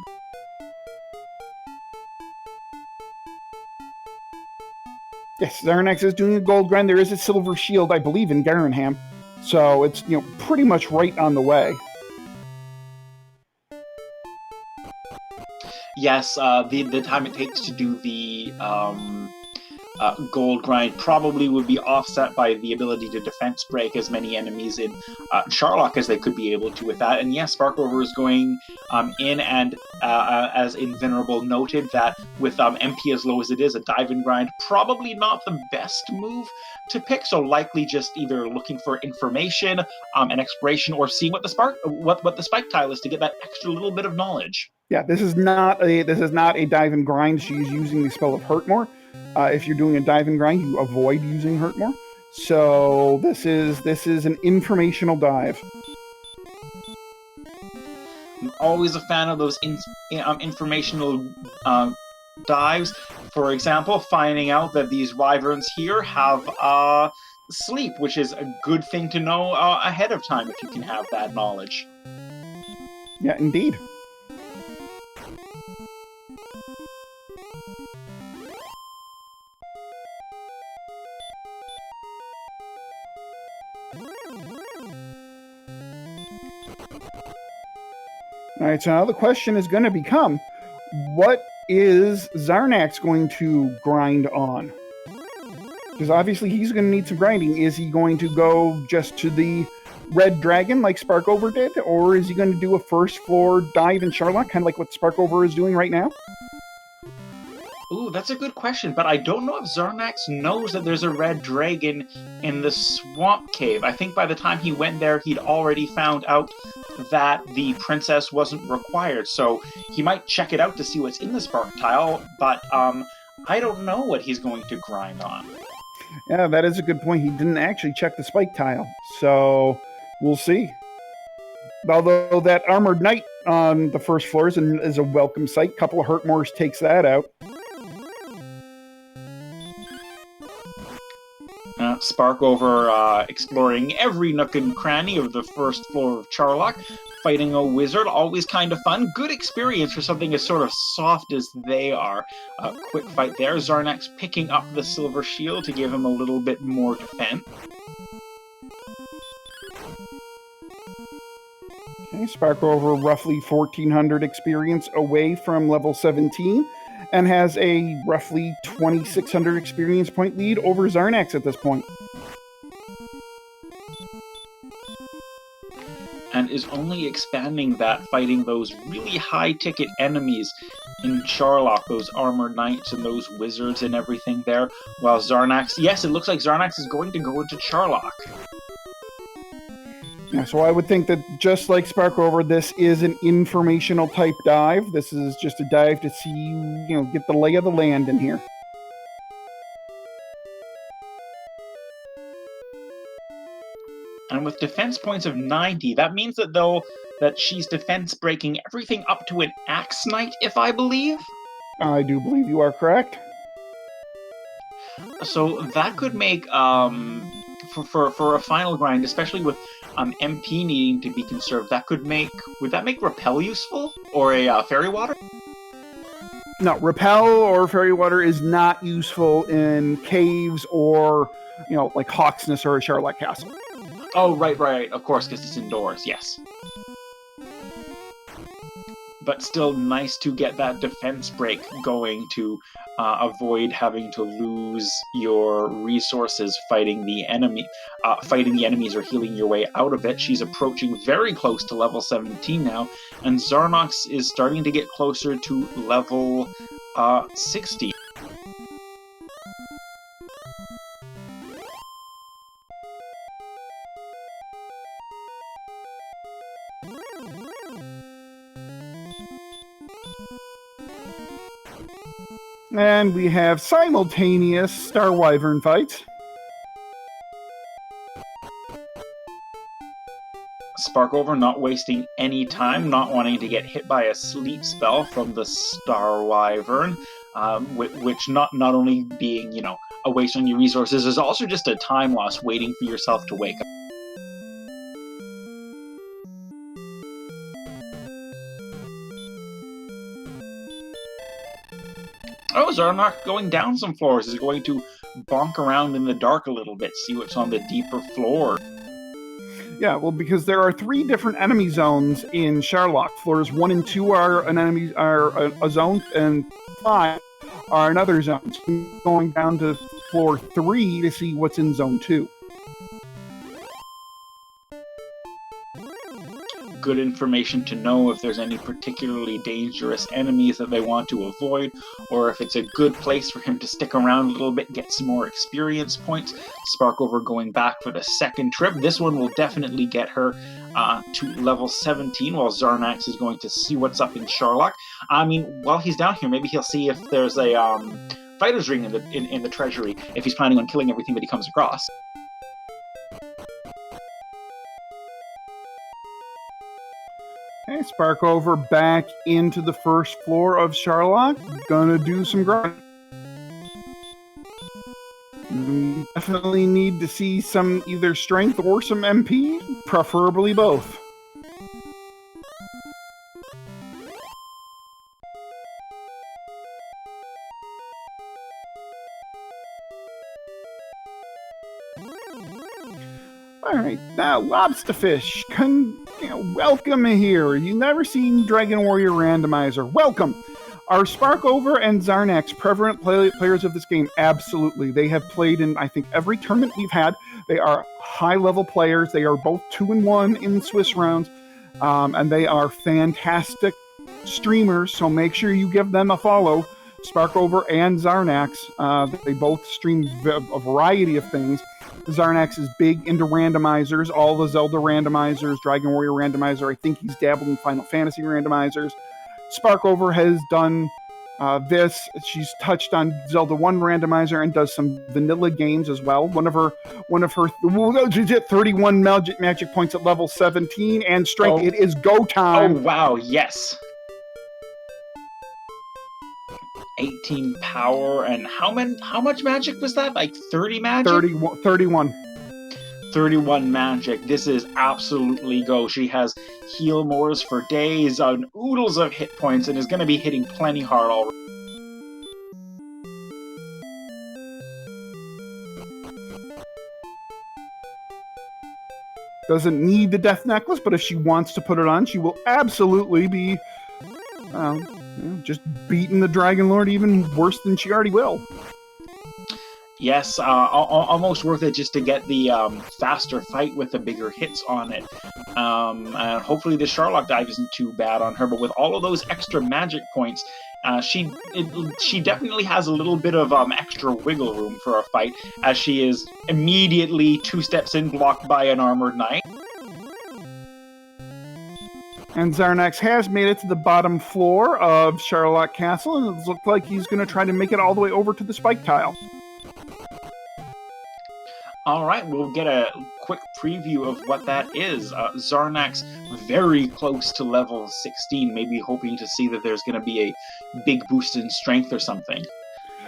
Yes, Xarnax is doing a gold grind. There is a silver shield, I believe, in Garanham. So it's, pretty much right on the way. Yes, the time it takes to do the gold grind probably would be offset by the ability to defense break as many enemies in Sharlock as they could be able to with that. And yes, Sparkover is going in, and as Invenerable noted, that with MP as low as it is, a dive and grind probably not the best move to pick, so likely just either looking for information and exploration, or seeing what the spike tile is to get that extra little bit of knowledge. Yeah, this is not a dive and grind. She's using the spell of Hurt More. If you're doing a dive and grind, you avoid using Hurt More. So this is an informational dive. I'm always a fan of those informational dives. For example, finding out that these wyverns here have sleep, which is a good thing to know ahead of time if you can have that knowledge. Yeah, indeed. All right, so now the question is going to become, what is Xarnax going to grind on? Because obviously he's going to need some grinding. Is he going to go just to the red dragon like Sparkover did? Or is he going to do a first floor dive in Sharlock, kind of like what Sparkover is doing right now? Ooh, that's a good question, but I don't know if Xarnax knows that there's a red dragon in the swamp cave. I think by the time he went there, he'd already found out that the princess wasn't required, so he might check it out to see what's in the spark tile, but I don't know what he's going to grind on. Yeah, that is a good point. He didn't actually check the spike tile, so we'll see. Although that Armored Knight on the first floor is a welcome sight. Couple of Hurtmores takes that out. Sparkover exploring every nook and cranny of the first floor of Charlock, fighting a wizard, always kind of fun. Good experience for something as sort of soft as they are. Quick fight there. Xarnax picking up the silver shield to give him a little bit more defense. Okay, Sparkover roughly 1,400 experience away from level 17 and has a roughly 2,600 experience point lead over Xarnax at this point. And is only expanding that, fighting those really high-ticket enemies in Charlock, those armored knights and those wizards and everything there, while Xarnax, yes, it looks like Xarnax is going to go into Charlock. Yeah, so I would think that just like Sparkover, this is an informational type dive. This is just a dive to see, get the lay of the land in here. And with defense points of 90, that means that she's defense breaking everything up to an Axe Knight, if I believe. I do believe you are correct. So that could make for a final grind, especially with MP needing to be conserved, would that make Repel useful? Or a Fairy Water? No, Repel or Fairy Water is not useful in caves or, like Hawksness or a Charlotte Castle. Oh, right, of course, because it's indoors, yes. But still nice to get that defense break going to avoid having to lose your resources fighting the enemies or healing your way out of it. She's approaching very close to level 17 now, and Xarnax is starting to get closer to level 60. And we have simultaneous Star Wyvern fights. Sparkover not wasting any time, not wanting to get hit by a sleep spell from the Star Wyvern, which not only being, a waste on your resources, is also just a time loss waiting for yourself to wake up. Oh, Xarnax going down some floors is going to bonk around in the dark a little bit, see what's on the deeper floor. Yeah, well, because there are 3 different enemy zones in Charlock. Floors 1 and 2 are a zone, and 5 are another zone. So going down to floor 3 to see what's in zone 2. Good information to know if there's any particularly dangerous enemies that they want to avoid, or if it's a good place for him to stick around a little bit, get some more experience points. Sparkover going back for the second trip. This one will definitely get her to level 17, while Xarnax is going to see what's up in Charlock. I mean, while he's down here, maybe he'll see if there's a fighter's ring in the treasury, if he's planning on killing everything that he comes across. Okay, Sparkover back into the first floor of Charlock. Gonna do some grinding. Definitely need to see some either strength or some MP, preferably both. Alright, now Lobsterfish, welcome here. You've never seen Dragon Warrior Randomizer. Welcome! Are Sparkover and Xarnax prevalent players of this game? Absolutely. They have played in, I think, every tournament we've had. They are high-level players. They are both 2-1 in Swiss rounds, and they are fantastic streamers, so make sure you give them a follow. Sparkover and Xarnax, they both stream a variety of things. Xarnax is big into randomizers, all the Zelda randomizers, Dragon Warrior randomizer. I think he's dabbled in Final Fantasy randomizers. Sparkover has done this. She's touched on Zelda 1 randomizer and does some vanilla games as well. One of her 31 magic points at level 17 and strength. Oh. It is go time. Oh, wow, yes. 18 power, and how much magic was that? Like 30 magic? 31. 31 magic. This is absolutely go. She has heal mores for days on oodles of hit points and is going to be hitting plenty hard already. Doesn't need the death necklace, but if she wants to put it on, she will absolutely be just beating the Dragon Lord even worse than she already will. Yes, almost worth it just to get the faster fight with the bigger hits on it. And hopefully the Sharlock dive isn't too bad on her, but with all of those extra magic points, she definitely has a little bit of extra wiggle room for a fight, as she is immediately 2 steps in, blocked by an armored knight. And Xarnax has made it to the bottom floor of Sharlock Castle, and it looks like he's going to try to make it all the way over to the spike tile. All right, we'll get a quick preview of what that is. Xarnax very close to level 16, maybe hoping to see that there's going to be a big boost in strength or something.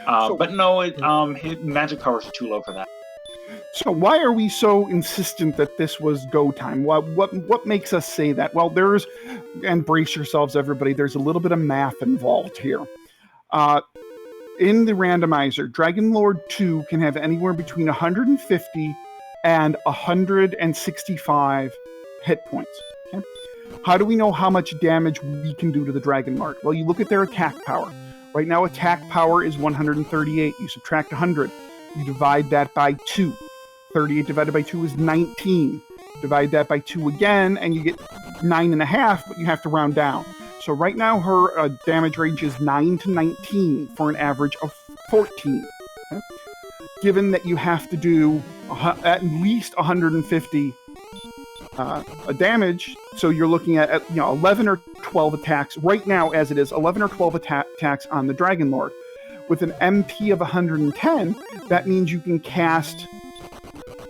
But no, his magic powers are too low for that. So why are we so insistent that this was go time? What makes us say that? Well, and brace yourselves, everybody, there's a little bit of math involved here. In the randomizer, Dragon Lord 2 can have anywhere between 150 and 165 hit points. Okay? How do we know how much damage we can do to the Dragon Lord? Well, you look at their attack power. Right now, attack power is 138. You subtract 100. You divide that by 2. 38 divided by 2 is 19. Divide that by 2 again, and you get 9.5, but you have to round down. So right now, her damage range is 9 to 19 for an average of 14. Okay? Given that you have to do at least 150 damage, so you're looking at 11 or 12 attacks right now, as it is 11 or 12 attacks on the Dragon Lord. With an MP of 110, that means you can cast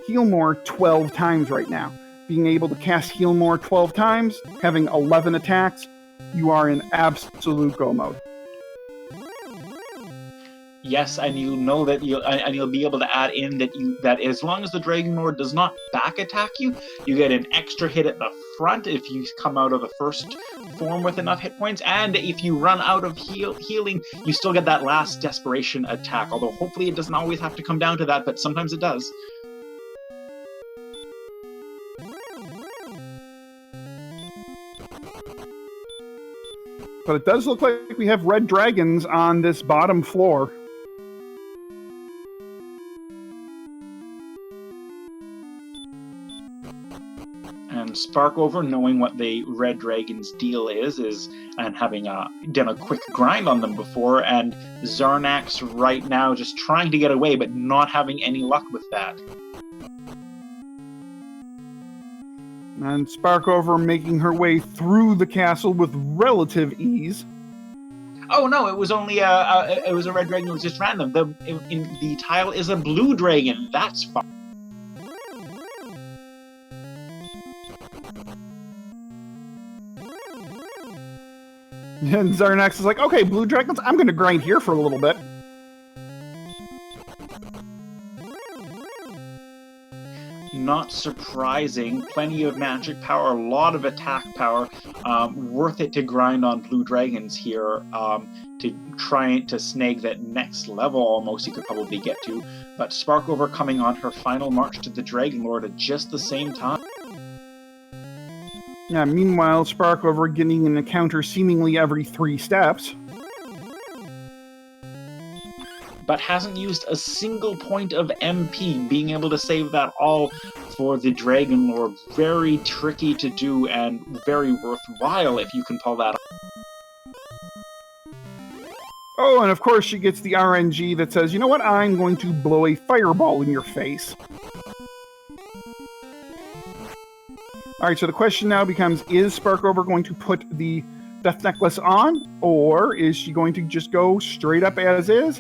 Healmore 12 times right now. Being able to cast Healmore 12 times, having 11 attacks, you are in absolute go mode. Yes, and you know that you'll be able to add in that as long as the Dragon Lord does not back attack you, you get an extra hit at the front if you come out of the first form with enough hit points, and if you run out of healing, you still get that last desperation attack. Although hopefully it doesn't always have to come down to that, but sometimes it does. But it does look like we have red dragons on this bottom floor. And Sparkover, knowing what the red dragon's deal is and having done a quick grind on them before, and Xarnax right now just trying to get away, but not having any luck with that. And Sparkover making her way through the castle with relative ease. Oh no! It was only it was a red dragon. It was just random. The tile is a blue dragon. That's fine. And Xarnax is like, okay, blue dragons, I'm going to grind here for a little bit. Not surprising. Plenty of magic power, a lot of attack power. Worth it to grind on blue dragons here to try to snag that next level almost you could probably get to. But Sparkover coming on her final march to the Dragon Lord at just the same time. Yeah, meanwhile, Sparkover getting an encounter seemingly every 3 steps. But hasn't used a single point of MP, being able to save that all for the Dragon Lord. Very tricky to do and very worthwhile if you can pull that off. Oh, and of course she gets the RNG that says, you know what, I'm going to blow a fireball in your face. Alright, so the question now becomes, is Sparkover going to put the Death Necklace on, or is she going to just go straight up as is?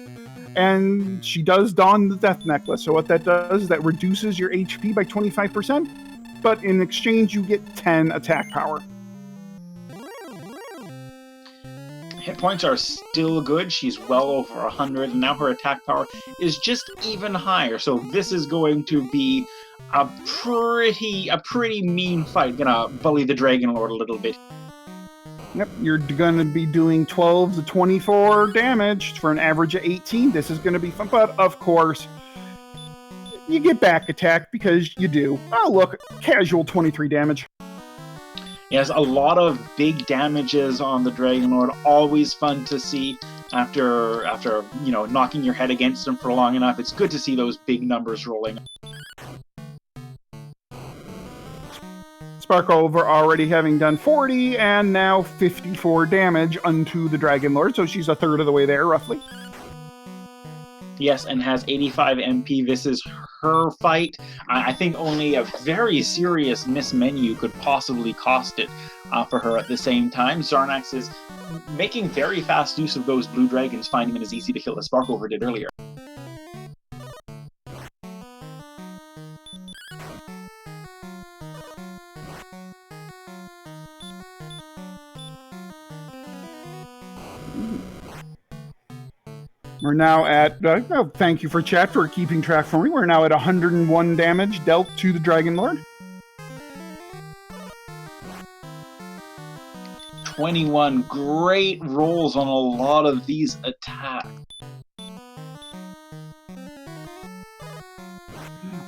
And she does don the Death Necklace, so what that does is that reduces your HP by 25%, but in exchange you get 10 attack power. hit points are still good. She's well over 100, and now her attack power is just even higher. So this is going to be a pretty mean fight. Gonna bully the Dragon Lord a little bit. Yep, you're going to be doing 12 to 24 damage for an average of 18. This is going to be fun, but of course, you get back attack because you do. Oh, look, casual 23 damage. Yes, a lot of big damages on the Dragon Lord. Always fun to see after knocking your head against him for long enough. It's good to see those big numbers rolling. Sparkover already having done 40 and now 54 damage unto the Dragon Lord, so she's a third of the way there, roughly. Yes, and has 85 MP. This is her fight. I think only a very serious mismenu could possibly cost it for her at the same time. Xarnax is making very fast use of those blue dragons, finding it as easy to kill as Sparkover did earlier. We're now at, thank you for chat for keeping track for me. We're now at 101 damage dealt to the Dragon Lord. 21 great rolls on a lot of these attacks.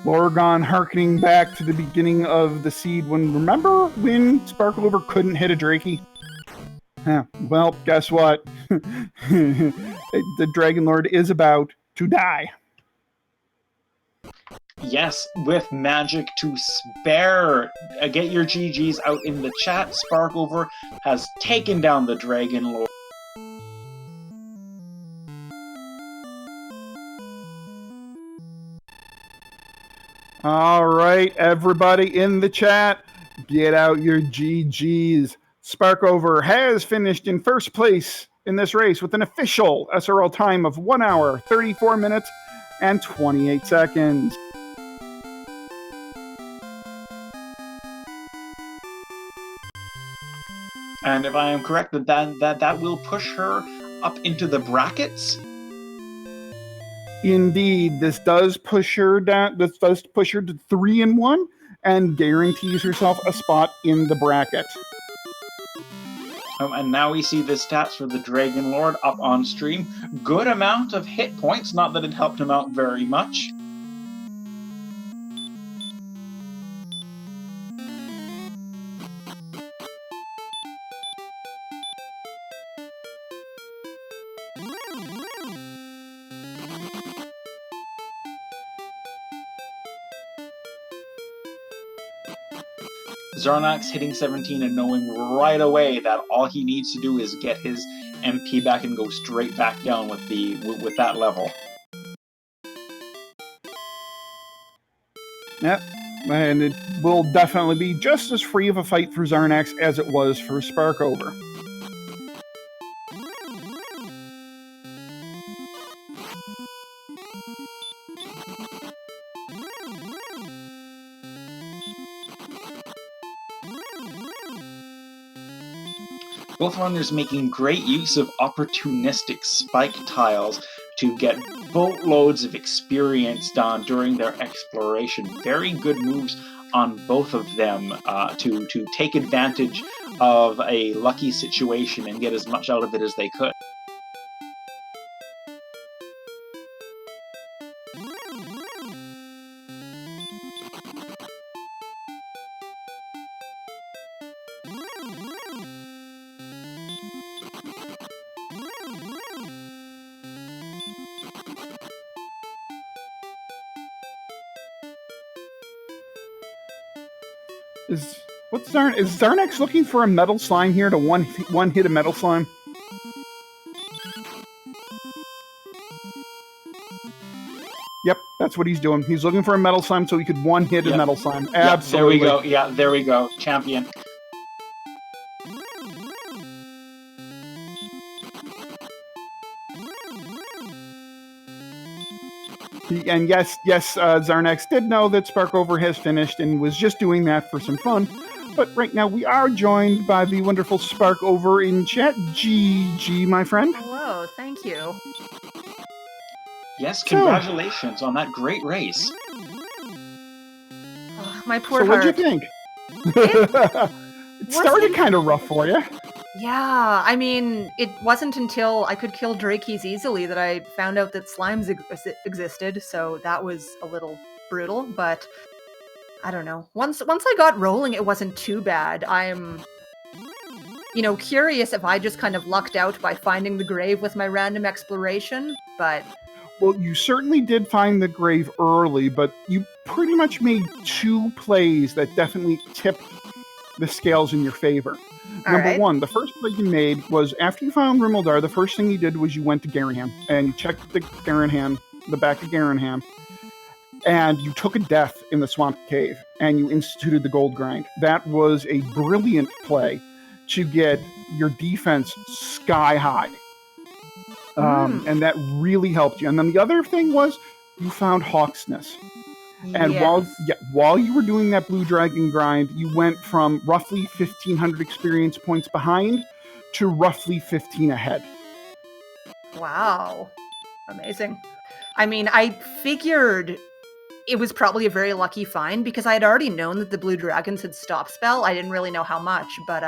Lorgon harkening back to the beginning of the seed remember when Sparkover couldn't hit a Drakey? Well, guess what? The Dragon Lord is about to die. Yes, with magic to spare. Get your GGs out in the chat. Sparkover has taken down the Dragon Lord. All right, everybody in the chat, get out your GGs. Sparkover has finished in first place in this race with an official SRL time of 1 hour, 34 minutes, and 28 seconds. And if I am correct, that will push her up into the brackets. Indeed, this does push her down. This does push her to 3-1 and guarantees herself a spot in the bracket. And now we see the stats for the Dragon Lord up on stream. Good amount of hit points, not that it helped him out very much. Xarnax hitting 17 and knowing right away that all he needs to do is get his MP back and go straight back down with that level. Yep, and it will definitely be just as free of a fight for Xarnax as it was for Sparkover. Both runners making great use of opportunistic spike tiles to get boatloads of experience done during their exploration. Very good moves on both of them to take advantage of a lucky situation and get as much out of it as they could. Is Xarnax looking for a metal slime here to one hit a metal slime? Yep, that's what he's doing. He's looking for a metal slime so he could one hit a metal slime. Absolutely. There we go. Yeah, there we go. Champion. And yes, Xarnax did know that Sparkover has finished and was just doing that for some fun. But right now we are joined by the wonderful Sparkover in chat. GG, my friend. Hello, thank you. Yes, congratulations on that great race. Oh, my poor heart. So heart. what'd you think? It started kind of rough for you. Yeah, I mean, it wasn't until I could kill Drakeys easily that I found out that slimes existed, so that was a little brutal, but I don't know. Once I got rolling, it wasn't too bad. I'm, curious if I just kind of lucked out by finding the grave with my random exploration, but... Well, you certainly did find the grave early, but you pretty much made 2 plays that definitely tipped the scales in your favor. Number one, the first play you made was after you found Rimildar, the first thing you did was you went to Garanham, and you checked the back of Garanham, and you took a death in the Swamp Cave, and you instituted the gold grind. That was a brilliant play to get your defense sky high. And that really helped you. And then the other thing was you found Hawksness. And while you were doing that Blue Dragon grind, you went from roughly 1,500 experience points behind to roughly 15 ahead. Wow. Amazing. I mean, I figured it was probably a very lucky find because I had already known that the Blue Dragons had stop spell. I didn't really know how much, but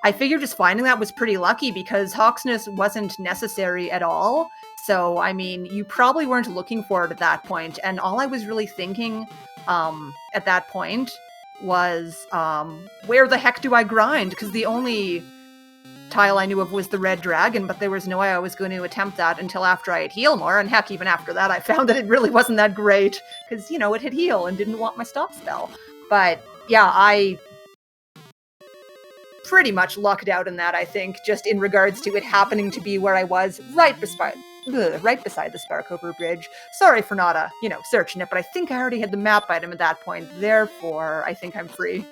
I figured just finding that was pretty lucky because Hawksness wasn't necessary at all. So, I mean, you probably weren't looking for it at that point. And all I was really thinking at that point was, where the heck do I grind? Because the only tile I knew of was the Red Dragon, but there was no way I was going to attempt that until after I had Heal more. And heck, even after that, I found that it really wasn't that great because, it had Heal and didn't want my stop spell. But yeah, I pretty much lucked out in that, I think, just in regards to it happening to be where I was right beside the Sparkover Bridge. Sorry for not, searching it, but I think I already had the map item at that point. Therefore, I think I'm free.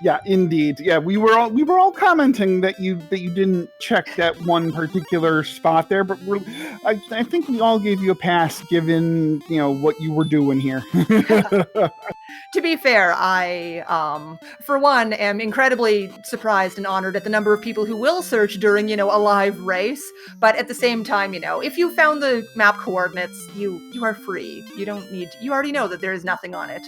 Yeah, indeed. Yeah, we were all commenting that you didn't check that one particular spot there, but I think we all gave you a pass given what you were doing here. To be fair, I, for one, am incredibly surprised and honored at the number of people who will search during, a live race. But at the same time, if you found the map coordinates, you are free. You already know that there is nothing on it.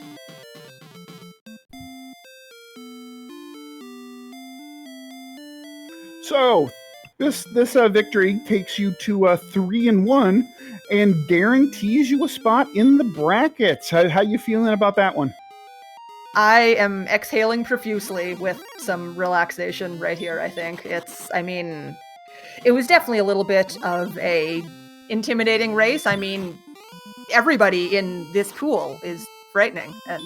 So, this victory takes you to 3-1 and guarantees you a spot in the brackets. How you feeling about that one? I am exhaling profusely with some relaxation right here, I think. It was definitely a little bit of a intimidating race. I mean, everybody in this pool is frightening, and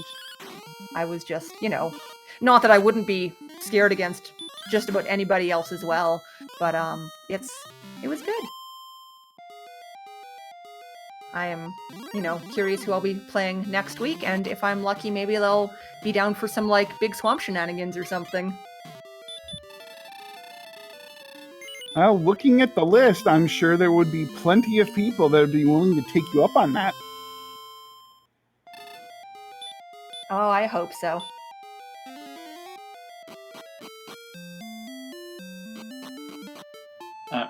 I was just, not that I wouldn't be scared against just about anybody else as well, but it was good. I am, curious who I'll be playing next week, and if I'm lucky, maybe they'll be down for some, big swamp shenanigans or something. Well, looking at the list, I'm sure there would be plenty of people that would be willing to take you up on that. Oh, I hope so.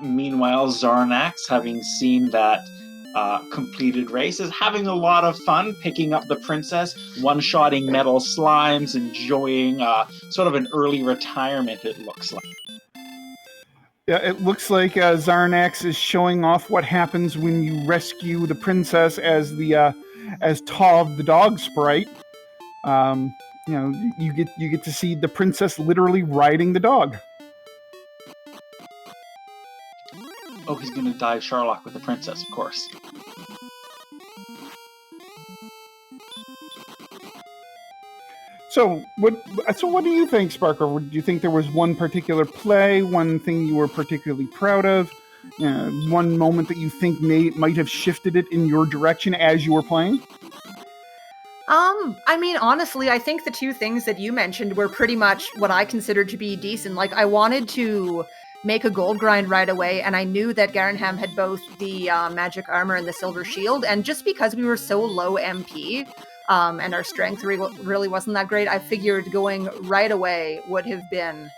Meanwhile, Xarnax, having seen that completed race, is having a lot of fun picking up the princess, one-shotting metal slimes, enjoying sort of an early retirement, it looks like. Yeah, it looks like Xarnax is showing off what happens when you rescue the princess as Tov the dog sprite. You get to see the princess literally riding the dog. Oh, he's going to dive Sherlock with the princess, of course. So what do you think, Sparkover? Do you think there was one particular play, one thing you were particularly proud of, one moment that you think might have shifted it in your direction as you were playing? I mean, honestly, I think the two things that you mentioned were pretty much what I considered to be decent. I wanted to make a gold grind right away, and I knew that Garanham had both the magic armor and the silver shield, and just because we were so low MP, and our strength really wasn't that great, I figured going right away would have been,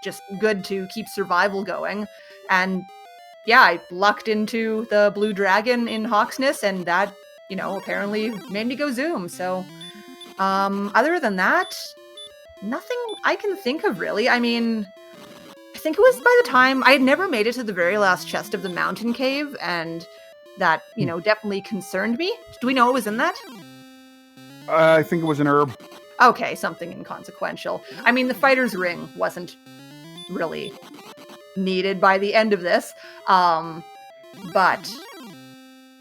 just good to keep survival going. And yeah, I lucked into the blue dragon in Hawksness, and that, apparently made me go zoom. So, other than that, nothing I can think of really. I mean, I think it was by the time I had never made it to the very last chest of the mountain cave, and that, definitely concerned me. Do we know what was in that? I think it was an herb. Okay, something inconsequential. I mean, the fighter's ring wasn't really needed by the end of this. But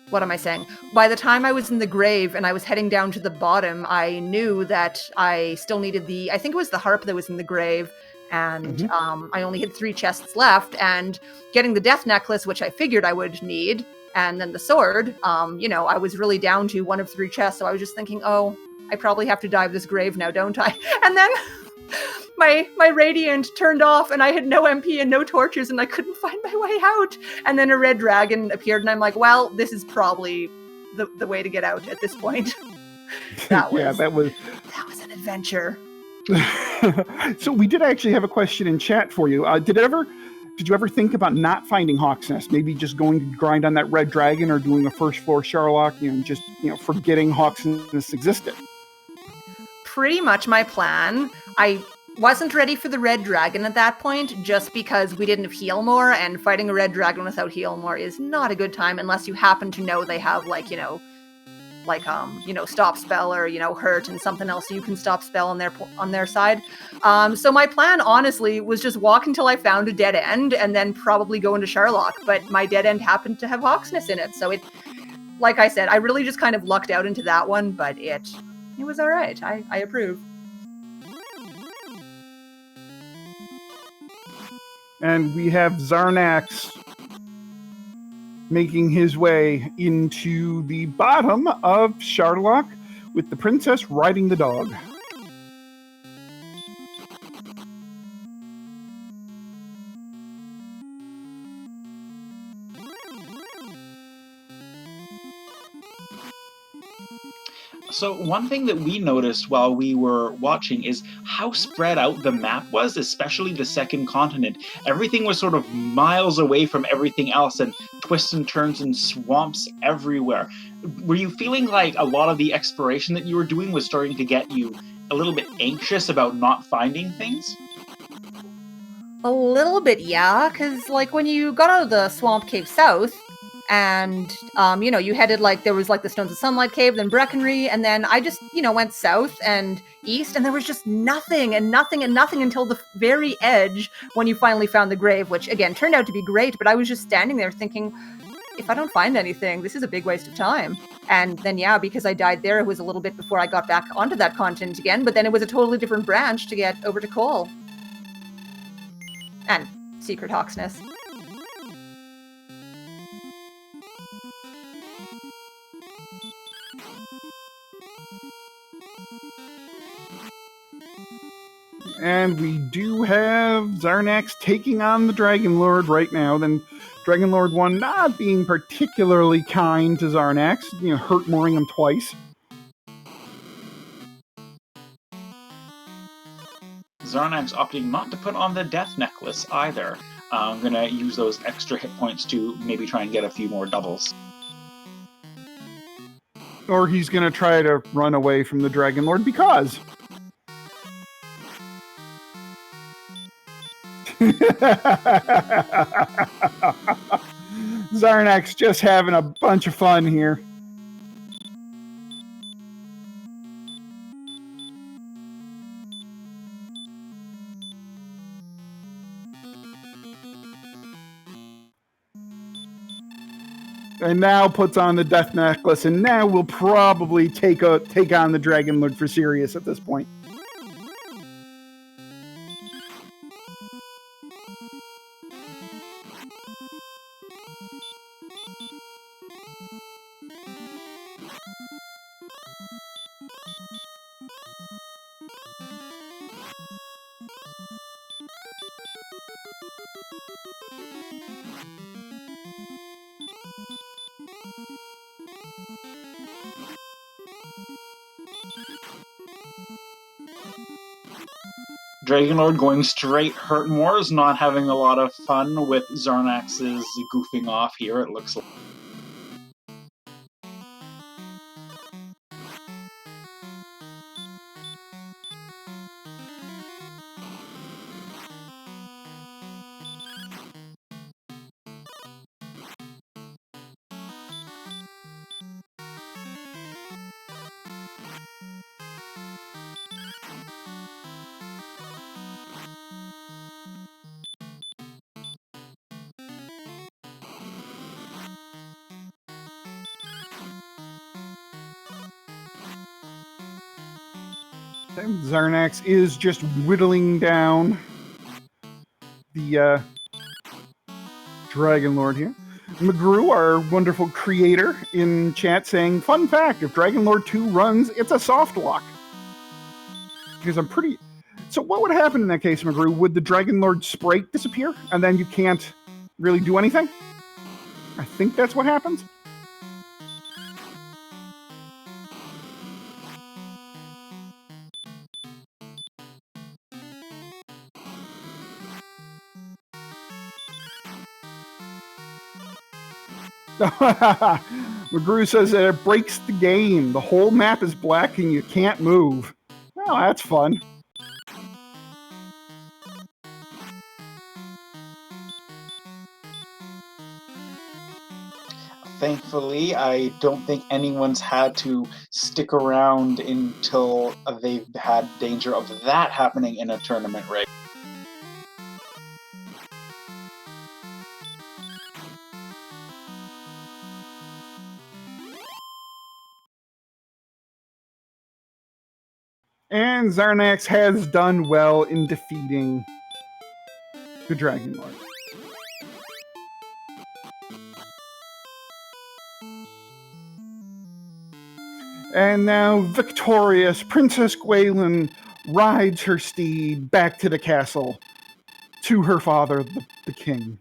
what am I saying? By the time I was in the grave and I was heading down to the bottom, I knew that I still needed I think it was the harp that was in the grave, and I only had 3 chests left, and getting the death necklace, which I figured I would need, and then the sword, I was really down to 1 of 3 chests, so I was just thinking, oh, I probably have to dive this grave now, don't I? And then my radiant turned off, and I had no MP and no torches, and I couldn't find my way out. And then a red dragon appeared, and I'm like, well, this is probably the way to get out at this point. That was an adventure. So we did actually have a question in chat for you. Did you ever think about not finding Hawk's Nest? Maybe just going to grind on that red dragon, or doing a first floor Sherlock, just forgetting Hawk's Nest existed? Pretty much my plan. I wasn't ready for the red dragon at that point, just because we didn't have heal more, and fighting a red dragon without heal more is not a good time unless you happen to know they have stop spell, or hurt and something else so you can stop spell on their side. So my plan honestly was just walk until I found a dead end, and then probably go into Sherlock, but my dead end happened to have Hawksness in it, so it, like I said, I really just kind of lucked out into that one, but it was all right. I approve. And we have Xarnax making his way into the bottom of Sherlock with the princess riding the dog. So one thing that we noticed while we were watching is how spread out the map was, especially the second continent. Everything was sort of miles away from everything else, and twists and turns and swamps everywhere. Were you feeling like a lot of the exploration that you were doing was starting to get you a little bit anxious about not finding things? A little bit, yeah, because when you got out of the Swamp Cave South, and you headed there was the Stones of Sunlight Cave, then Breckenry, and then I just went south and east, and there was just nothing and nothing and nothing until the very edge when you finally found the grave, which again turned out to be great, but I was just standing there thinking, if I don't find anything, this is a big waste of time. And then because I died there, it was a little bit before I got back onto that continent again, but then it was a totally different branch to get over to Cole and Secret Hawksness. And we do have Xarnax taking on the Dragon Lord right now. Then Dragon Lord 1 not being particularly kind to Xarnax, hurt-mooring him twice. Xarnax opting not to put on the death necklace either. I'm going to use those extra hit points to maybe try and get a few more doubles. Or he's going to try to run away from the Dragon Lord because... Xarnax just having a bunch of fun here. And now puts on the death necklace, and now we'll probably take on the Dragon Lord for serious at this point. Dragonlord going straight hurt more is not having a lot of fun with Xarnax's goofing off here, it looks like. Xarnax is just whittling down the Dragonlord here. McGrew, our wonderful creator, in chat saying, fun fact, if Dragonlord 2 runs, it's a soft lock. Because I'm pretty... So what would happen in that case, McGrew? Would the Dragonlord sprite disappear, and then you can't really do anything? I think that's what happens. McGrew says that it breaks the game. The whole map is black and you can't move. Well, that's fun. Thankfully, I don't think anyone's had to stick around until they've had danger of that happening in a tournament race. And Xarnax has done well in defeating the Dragonlord. And now, victorious, Princess Gwaelin rides her steed back to the castle, to her father, the king.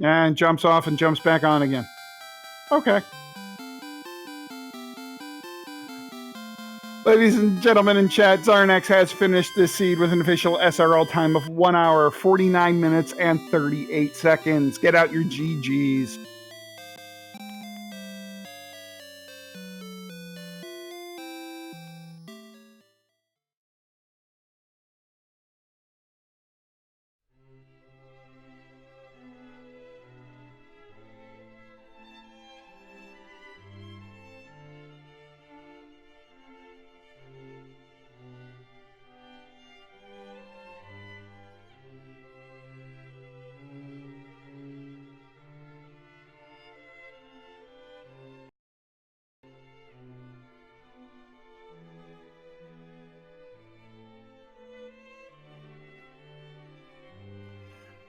And jumps off and jumps back on again. Okay. Ladies and gentlemen in chat, Xarnax has finished this seed with an official SRL time of 1 hour, 49 minutes, and 38 seconds. Get out your GGs.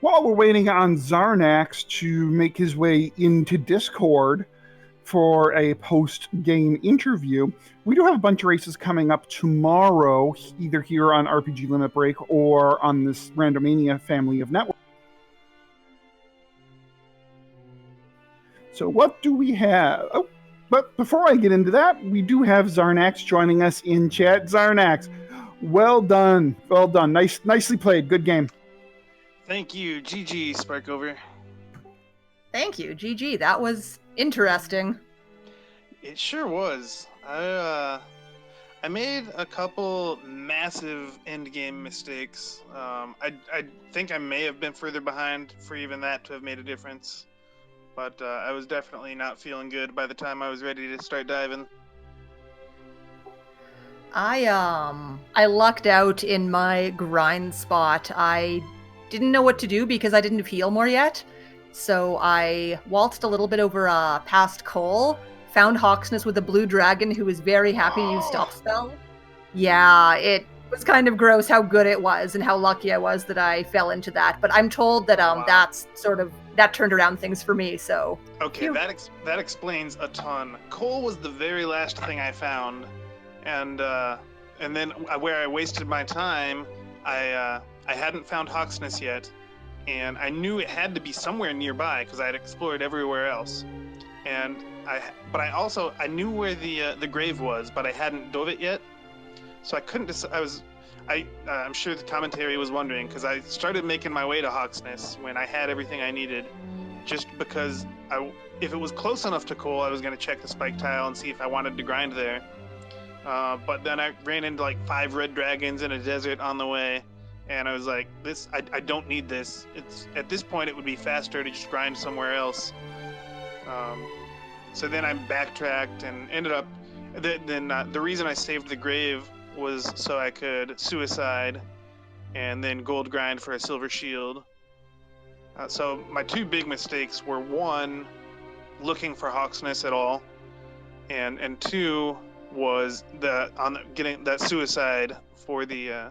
While we're waiting on Xarnax to make his way into Discord for a post-game interview, we do have a bunch of races coming up tomorrow, either here on RPG Limit Break or on this Randomania family of networks. So what do we have? Oh, but before I get into that, we do have Xarnax joining us in chat. Xarnax, well done. Well done. Nicely played. Good game. Thank you. GG, Sparkover. Thank you, GG. That was interesting. It sure was. I made a couple massive endgame mistakes. I think I may have been further behind for even that to have made a difference. But I was definitely not feeling good by the time I was ready to start diving. I lucked out in my grind spot. I didn't know what to do because I didn't feel more yet. So I waltzed a little bit over past Cole, found Hawksness with a blue dragon who was very happy to use Stop Spell. Yeah, it was kind of gross how good it was and how lucky I was that I fell into that. But I'm told that Wow. that turned around things for me, so... Okay, that explains a ton. Cole was the very last thing I found, and then where I wasted my time, I hadn't found Hawksness yet, and I knew it had to be somewhere nearby because I had explored everywhere else. And I knew where the grave was, but I hadn't dove it yet, so I couldn't. I'm sure the commentary was wondering because I started making my way to Hawksness when I had everything I needed, just because if it was close enough to Cole, I was going to check the spike tile and see if I wanted to grind there. But then I ran into like 5 red dragons in a desert on the way, and I was like, I don't need this. At this point, it would be faster to just grind somewhere else. So then I backtracked and ended up. The reason I saved the grave was so I could suicide, and then gold grind for a silver shield. So my 2 big mistakes were 1, looking for Hawksness at all, and 2 was getting that suicide for the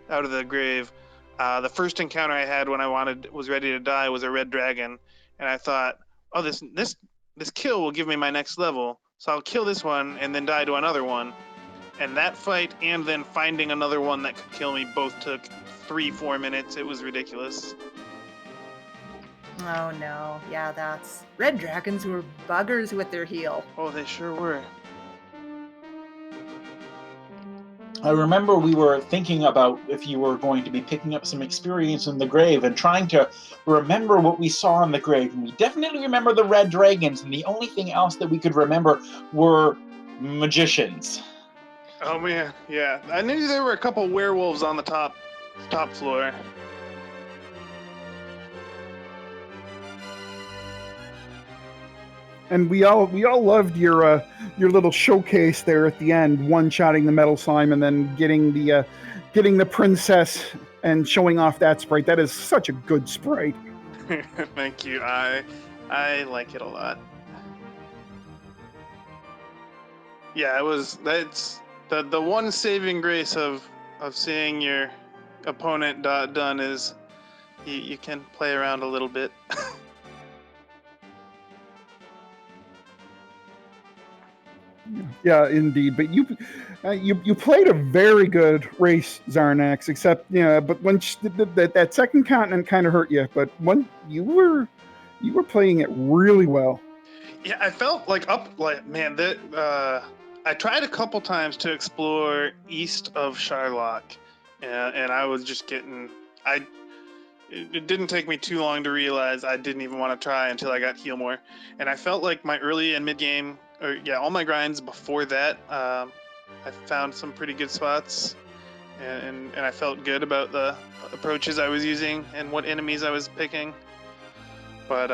out of the grave. The first encounter I had when I was ready to die was a red dragon, and I thought, oh, this kill will give me my next level, so I'll kill this one and then die to another one. And that fight and then finding another one that could kill me both took 3-4 minutes. It was ridiculous. Oh no, yeah, that's... Red dragons were buggers with their heal. Oh, they sure were. I remember we were thinking about if you were going to be picking up some experience in the grave and trying to remember what we saw in the grave. And we definitely remember the red dragons, and the only thing else that we could remember were magicians. Oh man, yeah. I knew there were a couple werewolves on the top floor. And we all loved your little showcase there at the end, one-shotting the metal slime and then getting the princess and showing off that sprite. That is such a good sprite. Thank you. I like it a lot. Yeah, that's the one saving grace of seeing your opponent done is you can play around a little bit. Yeah, indeed. But you played a very good race, Xarnax. Except but once that second continent kind of hurt you. But when you were playing it really well. Yeah, I felt like I tried a couple times to explore east of Sharlock, and I was just getting It didn't take me too long to realize I didn't even want to try until I got heal more, and I felt like my early and mid game, all my grinds before that, I found some pretty good spots, and I felt good about the approaches I was using and what enemies I was picking. But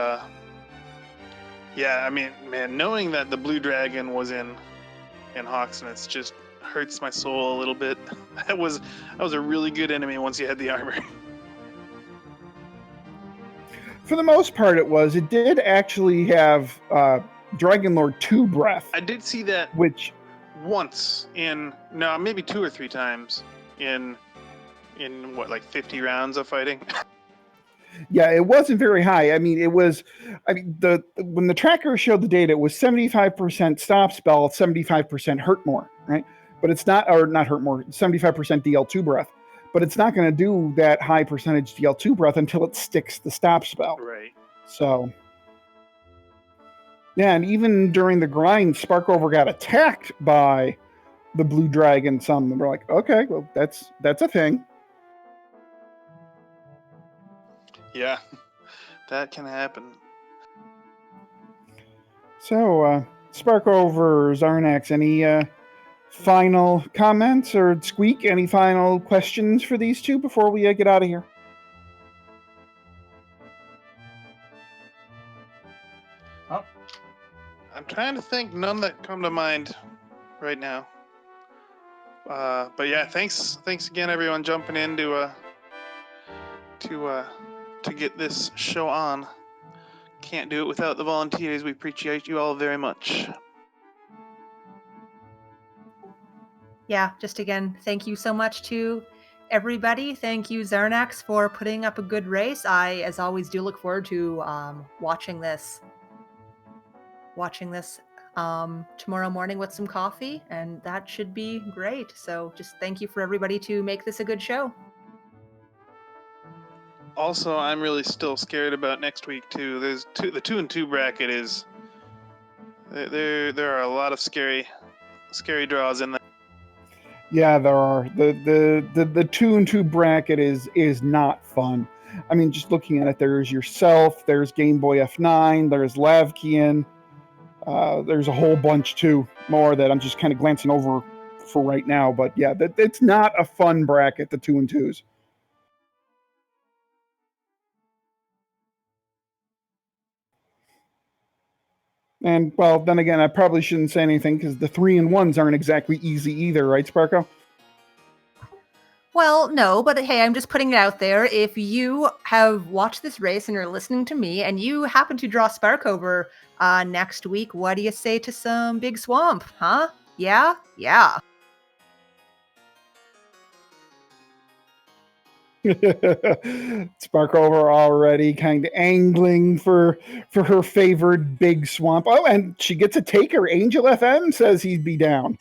yeah, I mean, man, knowing that the blue dragon was in Hawksness just hurts my soul a little bit. That was a really good enemy once you had the armor. For the most part, it did actually have Dragon Lord 2 breath. I did see that which once maybe 2 or 3 times in what, like 50 rounds of fighting. Yeah, it wasn't very high. I mean, when the tracker showed the data, it was 75% stop spell, 75% hurt more, right? But it's not hurt more, 75% DL2 breath. But it's not going to do that high percentage DL2 breath until it sticks the stop spell. Right. So, yeah, and even during the grind, Sparkover got attacked by the blue dragon some. And we're like, okay, well, that's a thing. Yeah, that can happen. So, Sparkover, Xarnax, any final comments, or Squeeq, any final questions for these two before we get out of here? Oh, I'm trying to think. None that come to mind right now. But yeah, thanks again, everyone, jumping in to get this show on. Can't do it without the volunteers. We appreciate you all very much. Yeah, just again, thank you so much to everybody. Thank you, Xarnax, for putting up a good race. I, as always, do look forward to watching this tomorrow morning with some coffee, and that should be great. So just thank you for everybody to make this a good show. Also, I'm really still scared about next week too. The 2-2 bracket is there are a lot of scary draws in there. Yeah, there are. The 2-2 bracket is not fun. I mean, just looking at it, there's yourself, there's Game Boy F9, there's Lavkian, there's a whole bunch too more that I'm just kind of glancing over for right now. But yeah, it's not a fun bracket, the 2-2s. And well, then again, I probably shouldn't say anything because the 3-1s aren't exactly easy either, right, Sparko? Well, no, but hey, I'm just putting it out there. If you have watched this race and you're listening to me and you happen to draw Sparkover next week, what do you say to some big swamp, huh? Yeah? Yeah. Sparkover already kind of angling for her favored big swamp. Oh, and she gets a taker. Angel FM says he'd be down.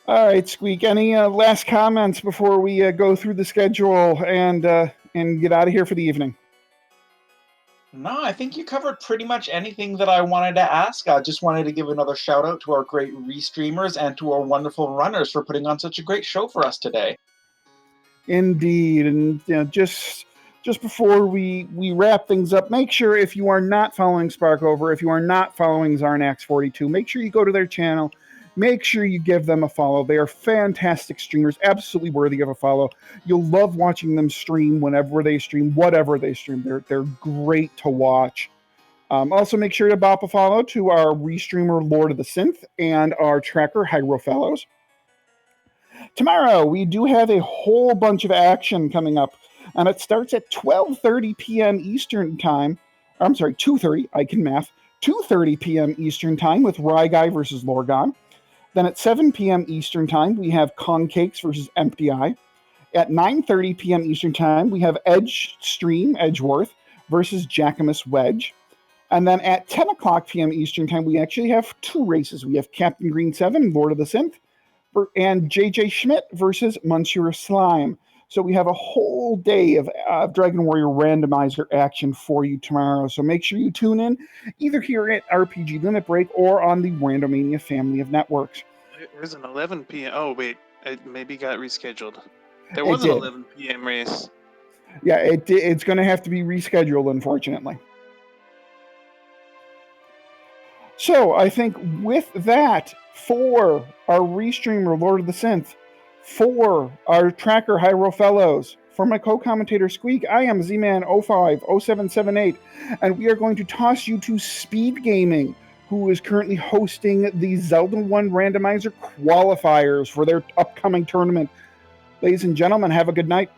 All right, Squeak. Any last comments before we go through the schedule and get out of here for the evening? No, I think you covered pretty much anything that I wanted to ask. I just wanted to give another shout out to our great restreamers and to our wonderful runners for putting on such a great show for us today. Indeed, and just before we wrap things up, make sure if you are not following Sparkover, if you are not following Xarnax42, make sure you go to their channel. Make sure you give them a follow. They are fantastic streamers, absolutely worthy of a follow. You'll love watching them stream whenever they stream, whatever they stream. They're great to watch. Also, make sure to bop a follow to our restreamer Lord of the Synth and our tracker Hyro Fellows. Tomorrow, we do have a whole bunch of action coming up, and it starts at 12:30 p.m. Eastern Time. I'm sorry, 2:30, I can math. 2:30 p.m. Eastern Time with Ryguy versus Lorgon. Then at 7 p.m. Eastern Time, we have Concakes versus Empty Eye. At 9:30 p.m. Eastern Time, we have Edgeworth versus Jackamus Wedge. And then at 10 o'clock p.m. Eastern Time, we actually have two races. We have Captain Green 7, Lord of the Synth, and JJ Schmidt versus Monsieur Slime. So we have a whole day of Dragon Warrior Randomizer action for you tomorrow. So make sure you tune in either here at RPG Limit Break or on the Randomania family of networks. There's an 11 p.m. Oh, wait. It maybe got rescheduled. There was an 11 p.m. race. Yeah, it's going to have to be rescheduled, unfortunately. So I think with that, for our restreamer, Lord of the Synth, for our tracker, Hyro Fellows, for my co-commentator, Squeak, I am Z-Man050778, and we are going to toss you to Speed Gaming, who is currently hosting the Zelda 1 Randomizer qualifiers for their upcoming tournament. Ladies and gentlemen, have a good night.